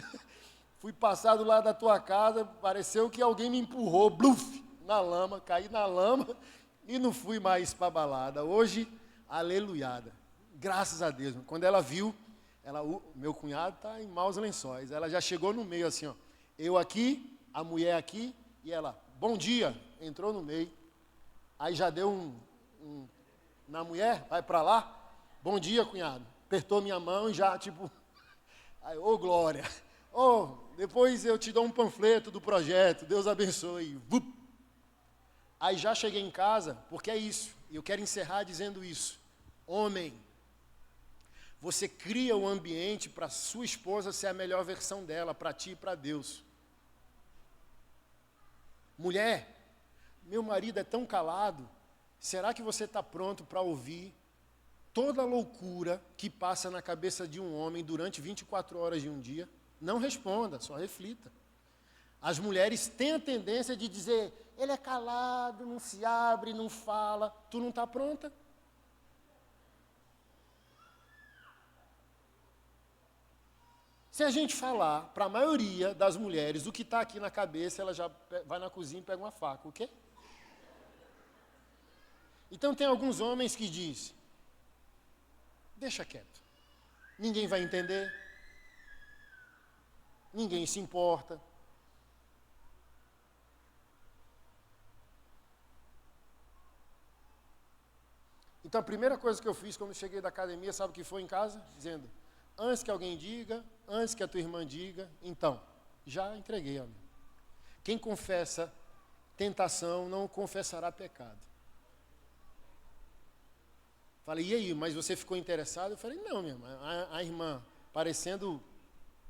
Fui passar do lado da tua casa, pareceu que alguém me empurrou, bluf, na lama, caí na lama e não fui mais para a balada. Hoje, aleluiada. Graças a Deus. Quando ela viu, meu cunhado está em maus lençóis. Ela já chegou no meio assim, ó. Eu aqui, a mulher aqui, e ela, bom dia, entrou no meio. Aí já deu na mulher, vai para lá. Bom dia, cunhado. Apertou minha mão e já, tipo... Aí, glória. Depois eu te dou um panfleto do projeto. Deus abençoe. Vup. Aí já cheguei em casa, porque é isso. E eu quero encerrar dizendo isso. Homem, você cria o ambiente para sua esposa ser a melhor versão dela, para ti e para Deus. Mulher, meu marido é tão calado. Será que você está pronto para ouvir toda a loucura que passa na cabeça de um homem durante 24 horas de um dia? Não responda, só reflita. As mulheres têm a tendência de dizer, ele é calado, não se abre, não fala, tu não está pronta? Se a gente falar para a maioria das mulheres o que está aqui na cabeça, ela já vai na cozinha e pega uma faca, o quê? Então tem alguns homens que dizem, deixa quieto, ninguém vai entender, ninguém se importa. Então a primeira coisa que eu fiz quando cheguei da academia, sabe o que foi em casa? Dizendo, antes que alguém diga, antes que a tua irmã diga, então, já entreguei, amigo. Quem confessa tentação não confessará pecado. Falei, e aí, mas você ficou interessado? Eu falei, não, minha irmã. A irmã, parecendo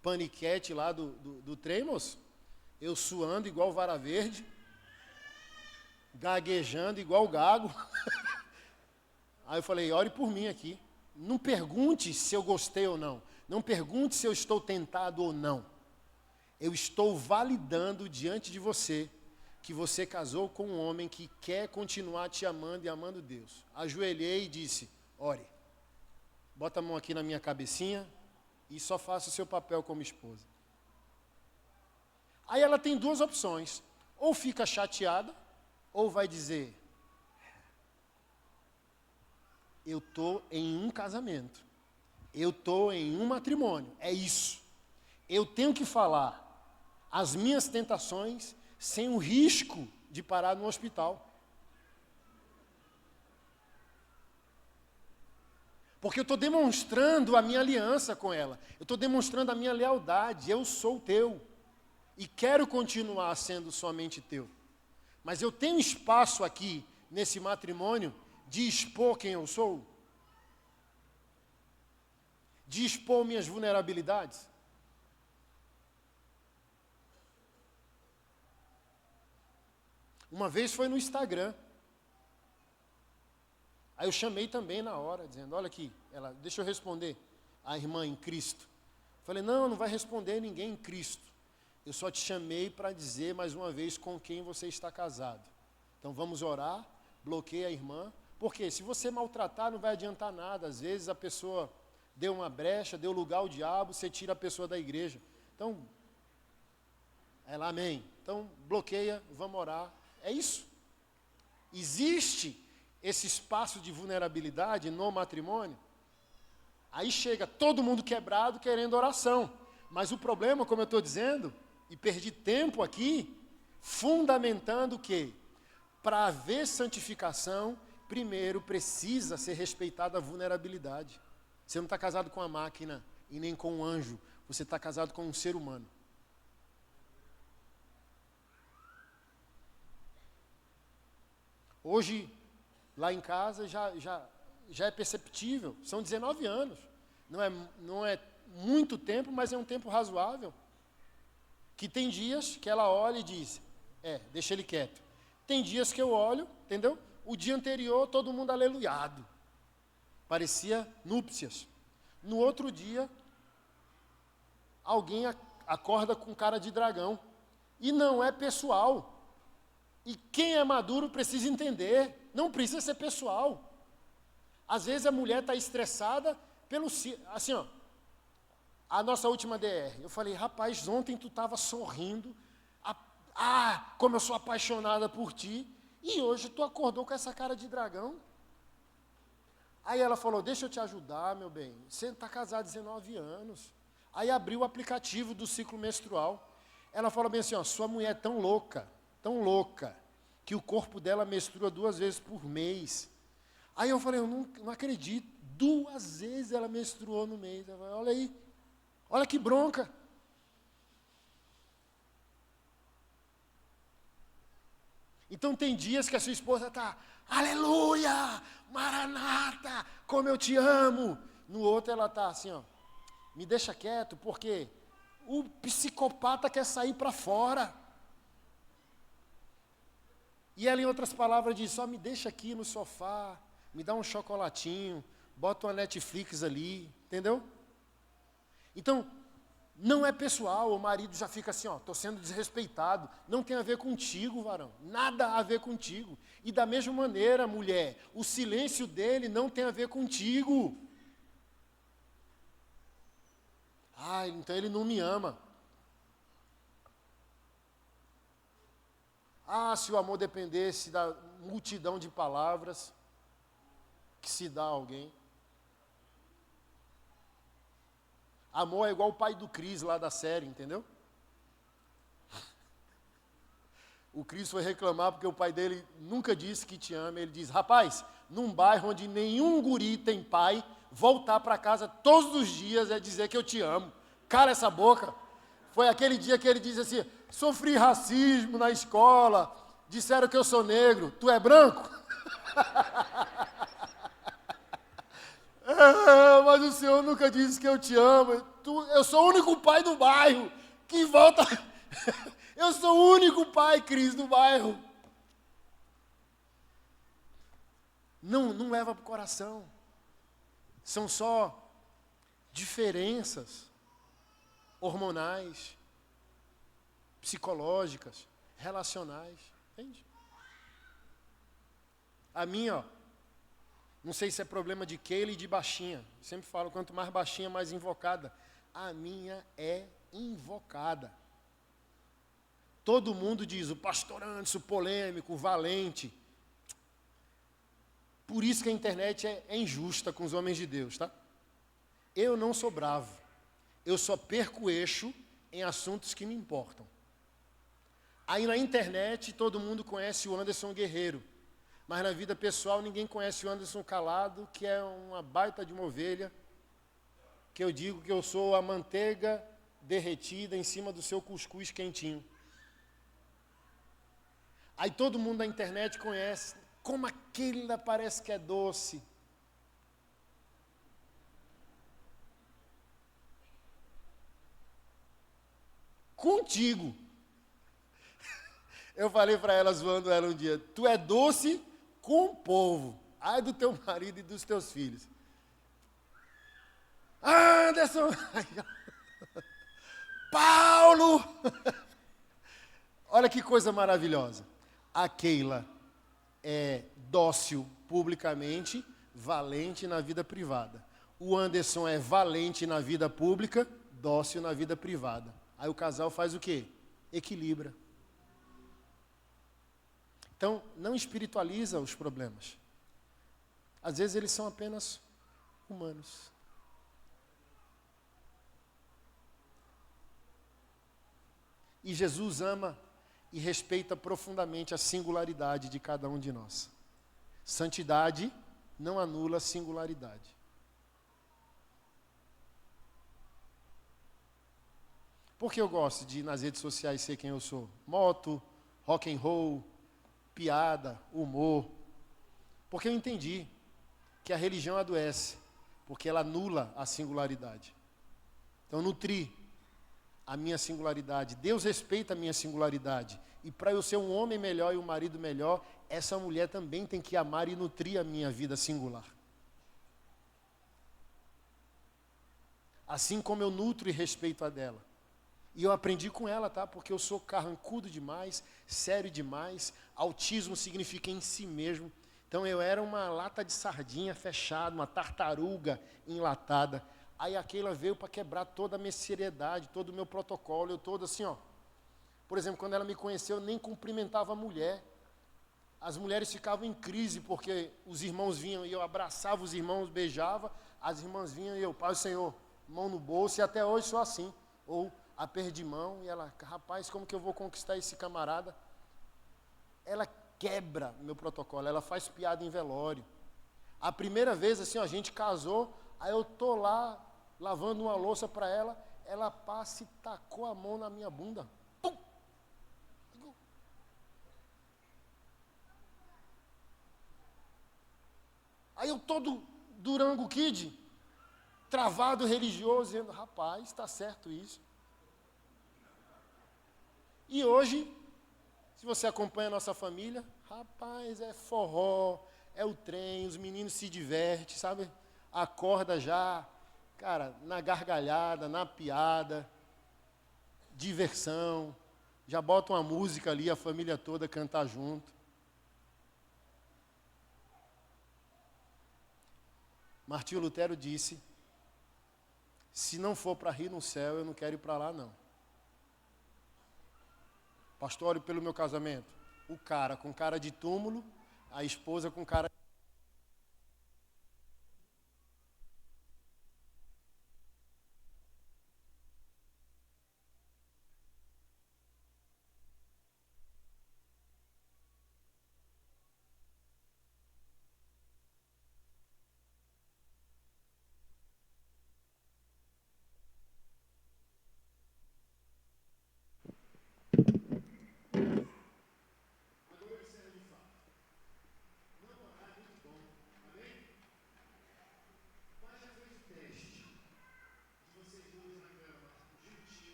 paniquete lá do trem, moço. Eu suando igual vara verde. Gaguejando igual gago. Aí eu falei, ore por mim aqui. Não pergunte se eu gostei ou não. Não pergunte se eu estou tentado ou não. Eu estou validando diante de você que você casou com um homem que quer continuar te amando e amando Deus. Ajoelhei e disse, ore, bota a mão aqui na minha cabecinha e só faça o seu papel como esposa. Aí ela tem duas opções, ou fica chateada, ou vai dizer, eu estou em um casamento, eu estou em um matrimônio, é isso. Eu tenho que falar as minhas tentações sem o risco de parar no hospital. Porque eu estou demonstrando a minha aliança com ela, eu estou demonstrando a minha lealdade, eu sou teu. E quero continuar sendo somente teu. Mas eu tenho espaço aqui, nesse matrimônio, de expor quem eu sou? De expor minhas vulnerabilidades? Uma vez foi no Instagram. Aí eu chamei também na hora, dizendo, olha aqui, ela, deixa eu responder, a irmã em Cristo. Falei, não vai responder ninguém em Cristo. Eu só te chamei para dizer mais uma vez com quem você está casado. Então vamos orar, bloqueia a irmã, porque se você maltratar não vai adiantar nada. Às vezes a pessoa deu uma brecha, deu lugar ao diabo, você tira a pessoa da igreja. Então, ela, amém. Então bloqueia, vamos orar. É isso. Existe esse espaço de vulnerabilidade no matrimônio. Aí chega todo mundo quebrado querendo oração. Mas o problema, como eu estou dizendo, e perdi tempo aqui, fundamentando o quê? Para haver santificação, primeiro precisa ser respeitada a vulnerabilidade. Você não está casado com a máquina e nem com um anjo, você está casado com um ser humano. Hoje, lá em casa, já é perceptível, são 19 anos. Não é muito tempo, mas é um tempo razoável. Que tem dias que ela olha e diz, deixa ele quieto. Tem dias que eu olho, entendeu? O dia anterior, todo mundo aleluiado. Parecia núpcias. No outro dia, alguém acorda com cara de dragão. E não é pessoal. E quem é maduro precisa entender. Não precisa ser pessoal. Às vezes a mulher está estressada pelo... Assim, ó. A nossa última DR, eu falei, rapaz, ontem tu estava sorrindo, como eu sou apaixonada por ti, e hoje tu acordou com essa cara de dragão. Aí ela falou, deixa eu te ajudar, meu bem, você está casado há 19 anos. Aí abriu o aplicativo do ciclo menstrual. Ela falou bem assim, ó, sua mulher é tão louca, que o corpo dela menstrua 2 vezes por mês. Aí eu falei, eu não acredito, 2 vezes ela menstruou no mês. Eu falei, olha aí. Olha que bronca. Então tem dias que a sua esposa está, aleluia, maranata, como eu te amo. No outro ela está assim, ó, me deixa quieto, porque o psicopata quer sair para fora. E ela, em outras palavras, diz, só me deixa aqui no sofá, me dá um chocolatinho, bota uma Netflix ali, entendeu? Então, não é pessoal, o marido já fica assim, ó, estou sendo desrespeitado. Não tem a ver contigo, varão, nada a ver contigo. E da mesma maneira, mulher, o silêncio dele não tem a ver contigo. Então ele não me ama. Se o amor dependesse da multidão de palavras que se dá a alguém. Amor é igual o pai do Cris lá da série, entendeu? O Cris foi reclamar porque o pai dele nunca disse que te ama. Ele diz, rapaz, num bairro onde nenhum guri tem pai, voltar para casa todos os dias é dizer que eu te amo. Cala essa boca. Foi aquele dia que ele disse assim, sofri racismo na escola, disseram que eu sou negro, tu é branco? Mas o Senhor nunca disse que eu te amo. Eu sou o único pai do bairro que volta. Eu sou o único pai, Cris, do bairro. Não leva para o coração. São só diferenças hormonais, psicológicas, relacionais. Entende? A minha, ó, não sei se é problema de Keila e de baixinha. Sempre falo, quanto mais baixinha, mais invocada. A minha é invocada. Todo mundo diz, o pastor Anderson, polêmico, valente. Por isso que a internet é injusta com os homens de Deus, tá? Eu não sou bravo. Eu só perco o eixo em assuntos que me importam. Aí na internet todo mundo conhece o Anderson Guerreiro. Mas na vida pessoal ninguém conhece o Anderson Calado, que é uma baita de uma ovelha, que eu digo que eu sou a manteiga derretida em cima do seu cuscuz quentinho. Aí todo mundo da internet conhece, como aquele parece que é doce. Contigo. Eu falei para ela, zoando ela um dia, tu é doce com o povo. Ai do teu marido e dos teus filhos. Anderson! Paulo! Olha que coisa maravilhosa. A Keila é dócil publicamente, valente na vida privada. O Anderson é valente na vida pública, dócil na vida privada. Aí o casal faz o quê? Equilibra. Então, não espiritualiza os problemas. Às vezes eles são apenas humanos. E Jesus ama e respeita profundamente a singularidade de cada um de nós. Santidade não anula a singularidade. Por que eu gosto de, nas redes sociais, ser quem eu sou? Moto, rock and roll, piada, humor. Porque eu entendi que a religião adoece, porque ela anula a singularidade. Então, nutri a minha singularidade. Deus respeita a minha singularidade. E para eu ser um homem melhor e um marido melhor, essa mulher também tem que amar e nutrir a minha vida singular. Assim como eu nutro e respeito a dela. E eu aprendi com ela, tá? Porque eu sou carrancudo demais, sério demais. Autismo significa em si mesmo. Então eu era uma lata de sardinha fechada, uma tartaruga enlatada. Aí a Keila veio para quebrar toda a minha seriedade, todo o meu protocolo. Eu todo assim, ó. Por exemplo, quando ela me conheceu, eu nem cumprimentava a mulher. As mulheres ficavam em crise, porque os irmãos vinham e eu abraçava os irmãos, beijava. As irmãs vinham e eu, Pai do Senhor, mão no bolso. E até hoje sou assim. Ou aperto de mão, e ela, rapaz, como que eu vou conquistar esse camarada? Ela quebra meu protocolo, ela faz piada em velório. A primeira vez, assim, ó, a gente casou, aí eu tô lá, lavando uma louça para ela, ela passa e tacou a mão na minha bunda. Pum! Aí eu todo Durango Kid, travado religioso, dizendo, rapaz, está certo isso. E hoje, se você acompanha a nossa família, rapaz, é forró, é o trem, os meninos se divertem, sabe? Acorda já, cara, na gargalhada, na piada, diversão, já bota uma música ali, a família toda cantar junto. Martinho Lutero disse, se não for para rir no céu, eu não quero ir para lá não. Pastor, ore pelo meu casamento. O cara com cara de túmulo, a esposa com cara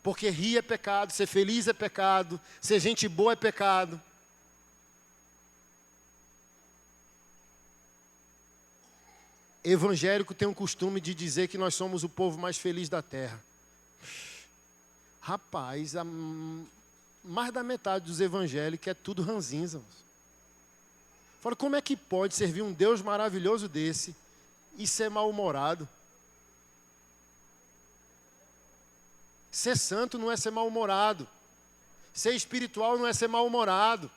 Porque rir é pecado, ser feliz é pecado, ser gente boa é pecado. Evangélico tem um costume de dizer que nós somos o povo mais feliz da terra. Rapaz, mais da metade dos evangélicos é tudo ranzinza. Fala, como é que pode servir um Deus maravilhoso desse e ser mal-humorado? Ser santo não é ser mal-humorado. Ser espiritual não é ser mal-humorado.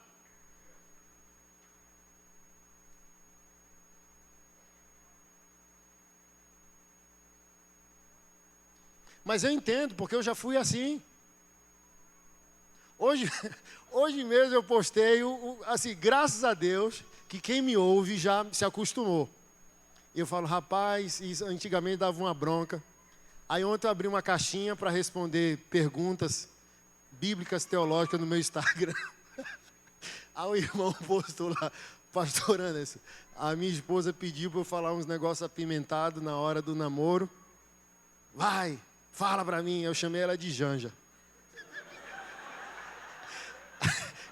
Mas eu entendo, porque eu já fui assim. Hoje mesmo eu postei, assim, graças a Deus, que quem me ouve já se acostumou. Eu falo, rapaz, isso antigamente dava uma bronca. Aí ontem eu abri uma caixinha para responder perguntas bíblicas, teológicas no meu Instagram. Aí o irmão postou lá, pastor Anderson, a minha esposa pediu para eu falar uns negócios apimentados na hora do namoro. Vai, fala para mim. Eu chamei ela de Janja.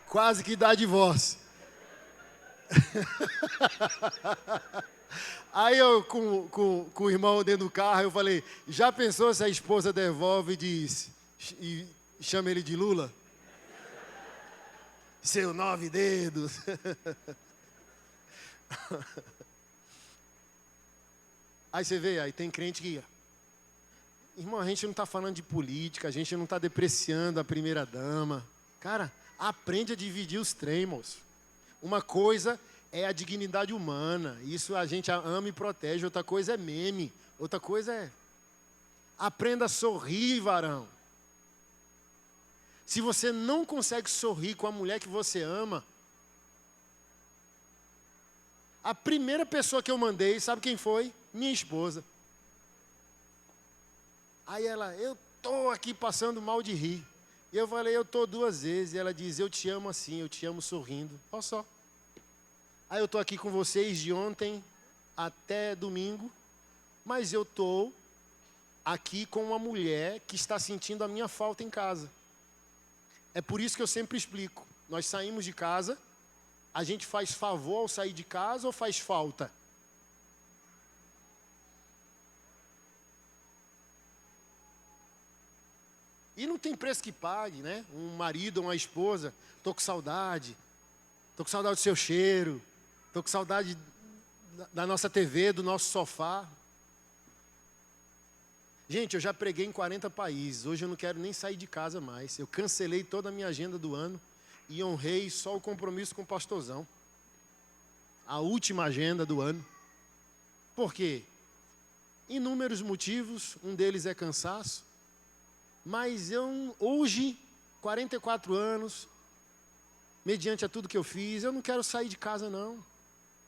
Quase que dá divórcio. Aí eu, com o irmão dentro do carro, eu falei, já pensou se a esposa devolve e chama ele de Lula? Seu 9 dedos. Aí você vê, aí tem crente que... Irmão, a gente não está falando de política, a gente não está depreciando a primeira dama. Cara, aprende a dividir os trem, moço. Uma coisa é a dignidade humana, isso a gente ama e protege. Outra coisa é meme, outra coisa é... Aprenda a sorrir, varão. Se você não consegue sorrir com a mulher que você ama, a primeira pessoa que eu mandei, sabe quem foi? Minha esposa. Aí ela, eu estou aqui passando mal de rir. E eu falei, eu estou 2 vezes. E ela diz, eu te amo assim, eu te amo sorrindo. Olha só. Aí eu estou aqui com vocês de ontem até domingo, mas eu estou aqui com uma mulher que está sentindo a minha falta em casa. É por isso que eu sempre explico. Nós saímos de casa, a gente faz favor ao sair de casa ou faz falta? E não tem preço que pague, né? Um marido ou uma esposa, estou com saudade do seu cheiro, estou com saudade da nossa TV, do nosso sofá. Gente, eu já preguei em 40 países, hoje eu não quero nem sair de casa mais. Eu cancelei toda a minha agenda do ano e honrei só o compromisso com o pastorzão. A última agenda do ano. Por quê? Inúmeros motivos, um deles é cansaço. Mas eu, hoje, 44 anos, mediante a tudo que eu fiz, eu não quero sair de casa, não.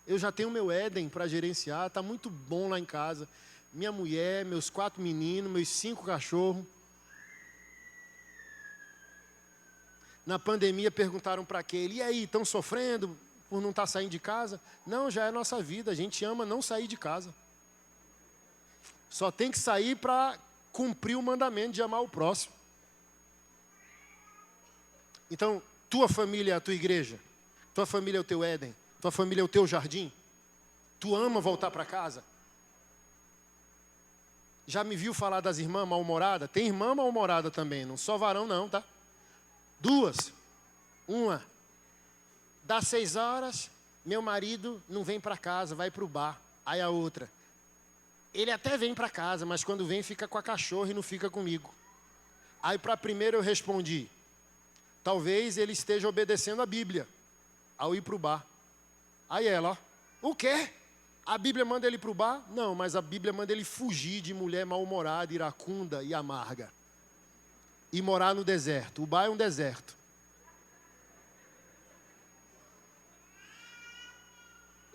Eu já tenho meu Éden para gerenciar, está muito bom lá em casa. Minha mulher, meus 4 meninos, meus 5 cachorros. Na pandemia perguntaram para aquele, e aí, estão sofrendo por não estar saindo de casa? Não, já é nossa vida, a gente ama não sair de casa. Só tem que sair para cumprir o mandamento de amar o próximo. Então, tua família é a tua igreja, tua família é o teu Éden, tua família é o teu jardim. Tu ama voltar para casa? Já me viu falar das irmãs mal-humoradas? Tem irmã mal-humorada também, não só varão não, tá? 2. Uma, das 6 horas, meu marido não vem para casa, vai para o bar. Aí a outra, ele até vem para casa, mas quando vem fica com a cachorra e não fica comigo. Aí para a primeira eu respondi, talvez ele esteja obedecendo a Bíblia ao ir para o bar. Aí ela, ó, o quê? A Bíblia manda ele para o bar? Não, mas a Bíblia manda ele fugir de mulher mal-humorada, iracunda e amarga. E morar no deserto. O bar é um deserto.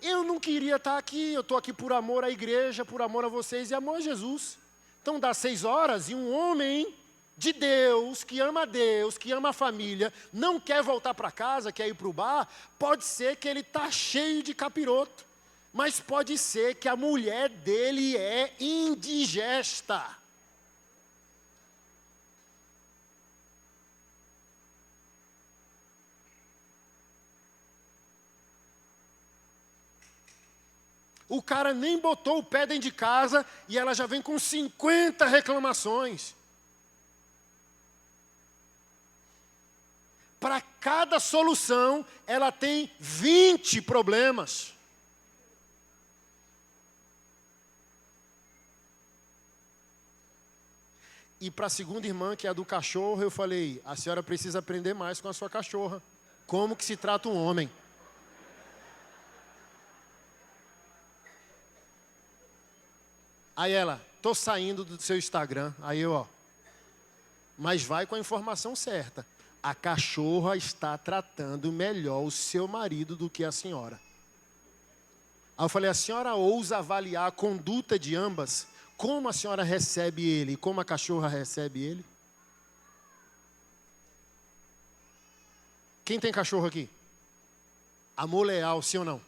Eu não queria estar aqui, eu estou aqui por amor à igreja, por amor a vocês e amor a Jesus. Então dá 6 horas e um homem de Deus, que ama a Deus, que ama a família, não quer voltar para casa, quer ir para o bar, pode ser que ele está cheio de capiroto. Mas pode ser que a mulher dele é indigesta. O cara nem botou o pé dentro de casa e ela já vem com 50 reclamações. Para cada solução, ela tem 20 problemas. E para a segunda irmã, que é a do cachorro, eu falei, a senhora precisa aprender mais com a sua cachorra. Como que se trata um homem? Aí ela, tô saindo do seu Instagram. Aí eu, mas vai com a informação certa. A cachorra está tratando melhor o seu marido do que a senhora. Aí eu falei, a senhora ousa avaliar a conduta de ambas? Como a senhora recebe ele e como a cachorra recebe ele? Quem tem cachorro aqui? Amor leal, sim ou não?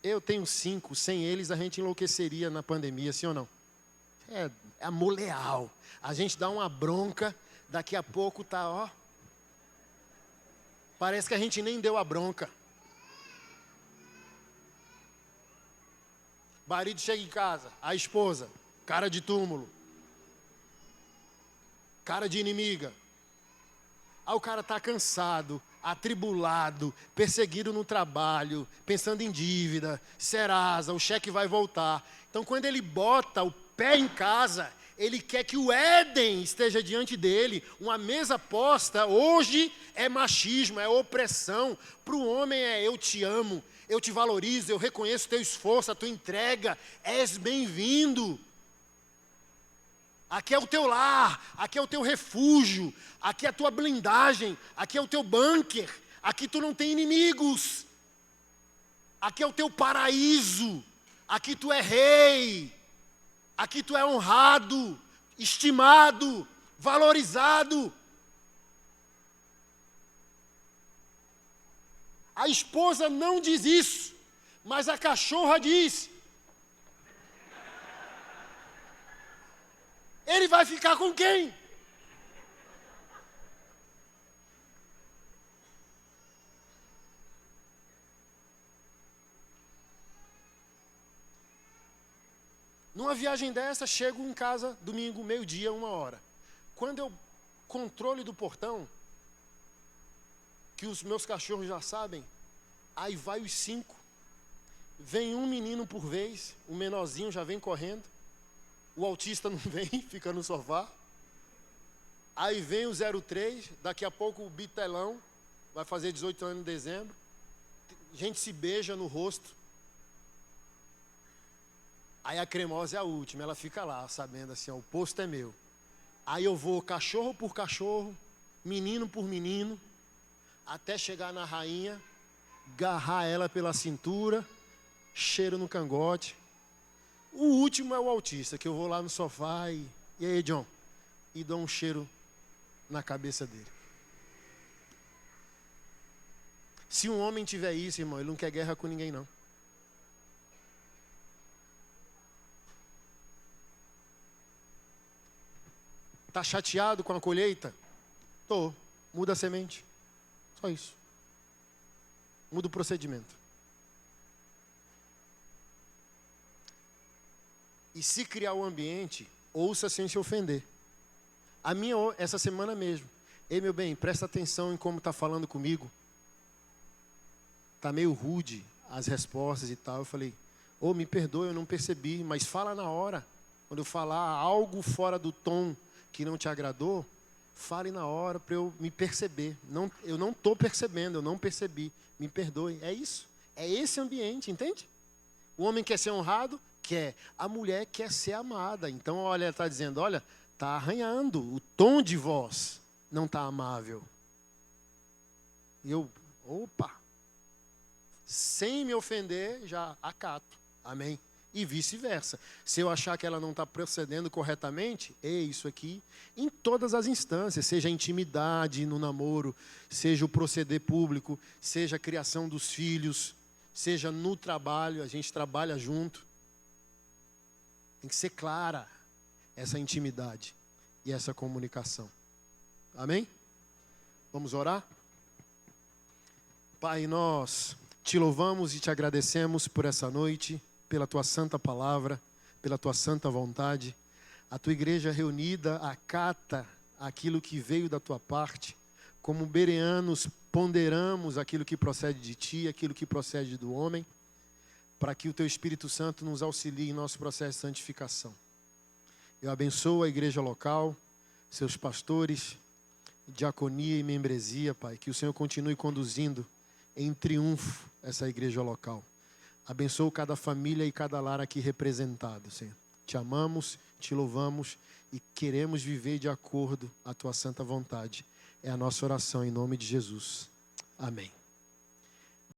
Eu tenho 5, sem eles a gente enlouqueceria na pandemia, sim ou não? É amor leal. A gente dá uma bronca, daqui a pouco tá, parece que a gente nem deu a bronca. Marido chega em casa, a esposa, cara de túmulo, cara de inimiga. Aí o cara está cansado, atribulado, perseguido no trabalho, pensando em dívida, Serasa, o cheque vai voltar. Então quando ele bota o pé em casa, ele quer que o Éden esteja diante dele. Uma mesa posta, hoje é machismo, é opressão. Para o homem é eu te amo, eu te valorizo, eu reconheço o teu esforço, a tua entrega, és bem-vindo. Aqui é o teu lar, aqui é o teu refúgio, aqui é a tua blindagem, aqui é o teu bunker, aqui tu não tem inimigos. Aqui é o teu paraíso, aqui tu é rei, aqui tu é honrado, estimado, valorizado. A esposa não diz isso, mas a cachorra diz. Ele vai ficar com quem? Numa viagem dessa, chego em casa domingo, meio-dia, 1h. Quando eu controle do portão, que os meus cachorros já sabem, aí vai os 5. Vem um menino por vez, o menorzinho já vem correndo. O autista não vem, fica no sofá. Aí vem o 03, daqui a pouco o bitelão, vai fazer 18 anos em dezembro. A gente se beija no rosto. Aí a cremosa é a última, ela fica lá, sabendo assim, o posto é meu. Aí eu vou cachorro por cachorro, menino por menino, até chegar na rainha, agarrar ela pela cintura, cheiro no cangote. O último é o autista, que eu vou lá no sofá e aí, John? E dou um cheiro na cabeça dele. Se um homem tiver isso, irmão, ele não quer guerra com ninguém, não. Está chateado com a colheita? Tô. Muda a semente. Só isso. Muda o procedimento. E se criar o ambiente, ouça sem se ofender. A minha, essa semana mesmo. Ei, meu bem, presta atenção em como está falando comigo. Está meio rude as respostas e tal. Eu falei, me perdoe, eu não percebi, mas fala na hora. Quando eu falar algo fora do tom que não te agradou, fale na hora para eu me perceber. Não, eu não estou percebendo, eu não percebi. Me perdoe. É isso. É esse ambiente, entende? O homem quer ser honrado? Quer. A mulher quer ser amada. Então, olha, ela está dizendo, olha, está arranhando. O tom de voz não está amável. E eu, sem me ofender, já acato. Amém? E vice-versa. Se eu achar que ela não está procedendo corretamente, isso aqui, em todas as instâncias, seja a intimidade no namoro, seja o proceder público, seja a criação dos filhos, seja no trabalho, a gente trabalha junto. Tem que ser clara essa intimidade e essa comunicação. Amém? Vamos orar? Pai, nós te louvamos e te agradecemos por essa noite. pela tua santa palavra, pela tua santa vontade. A tua igreja reunida acata aquilo que veio da tua parte. Como bereanos, ponderamos aquilo que procede de ti, aquilo que procede do homem, para que o teu Espírito Santo nos auxilie em nosso processo de santificação. Eu abençoo a igreja local, seus pastores, diaconia e membresia, Pai. Que o Senhor continue conduzindo em triunfo essa igreja local. Abençoo cada família e cada lar aqui representado, Senhor. Te amamos, te louvamos e queremos viver de acordo à tua santa vontade. É a nossa oração em nome de Jesus. Amém.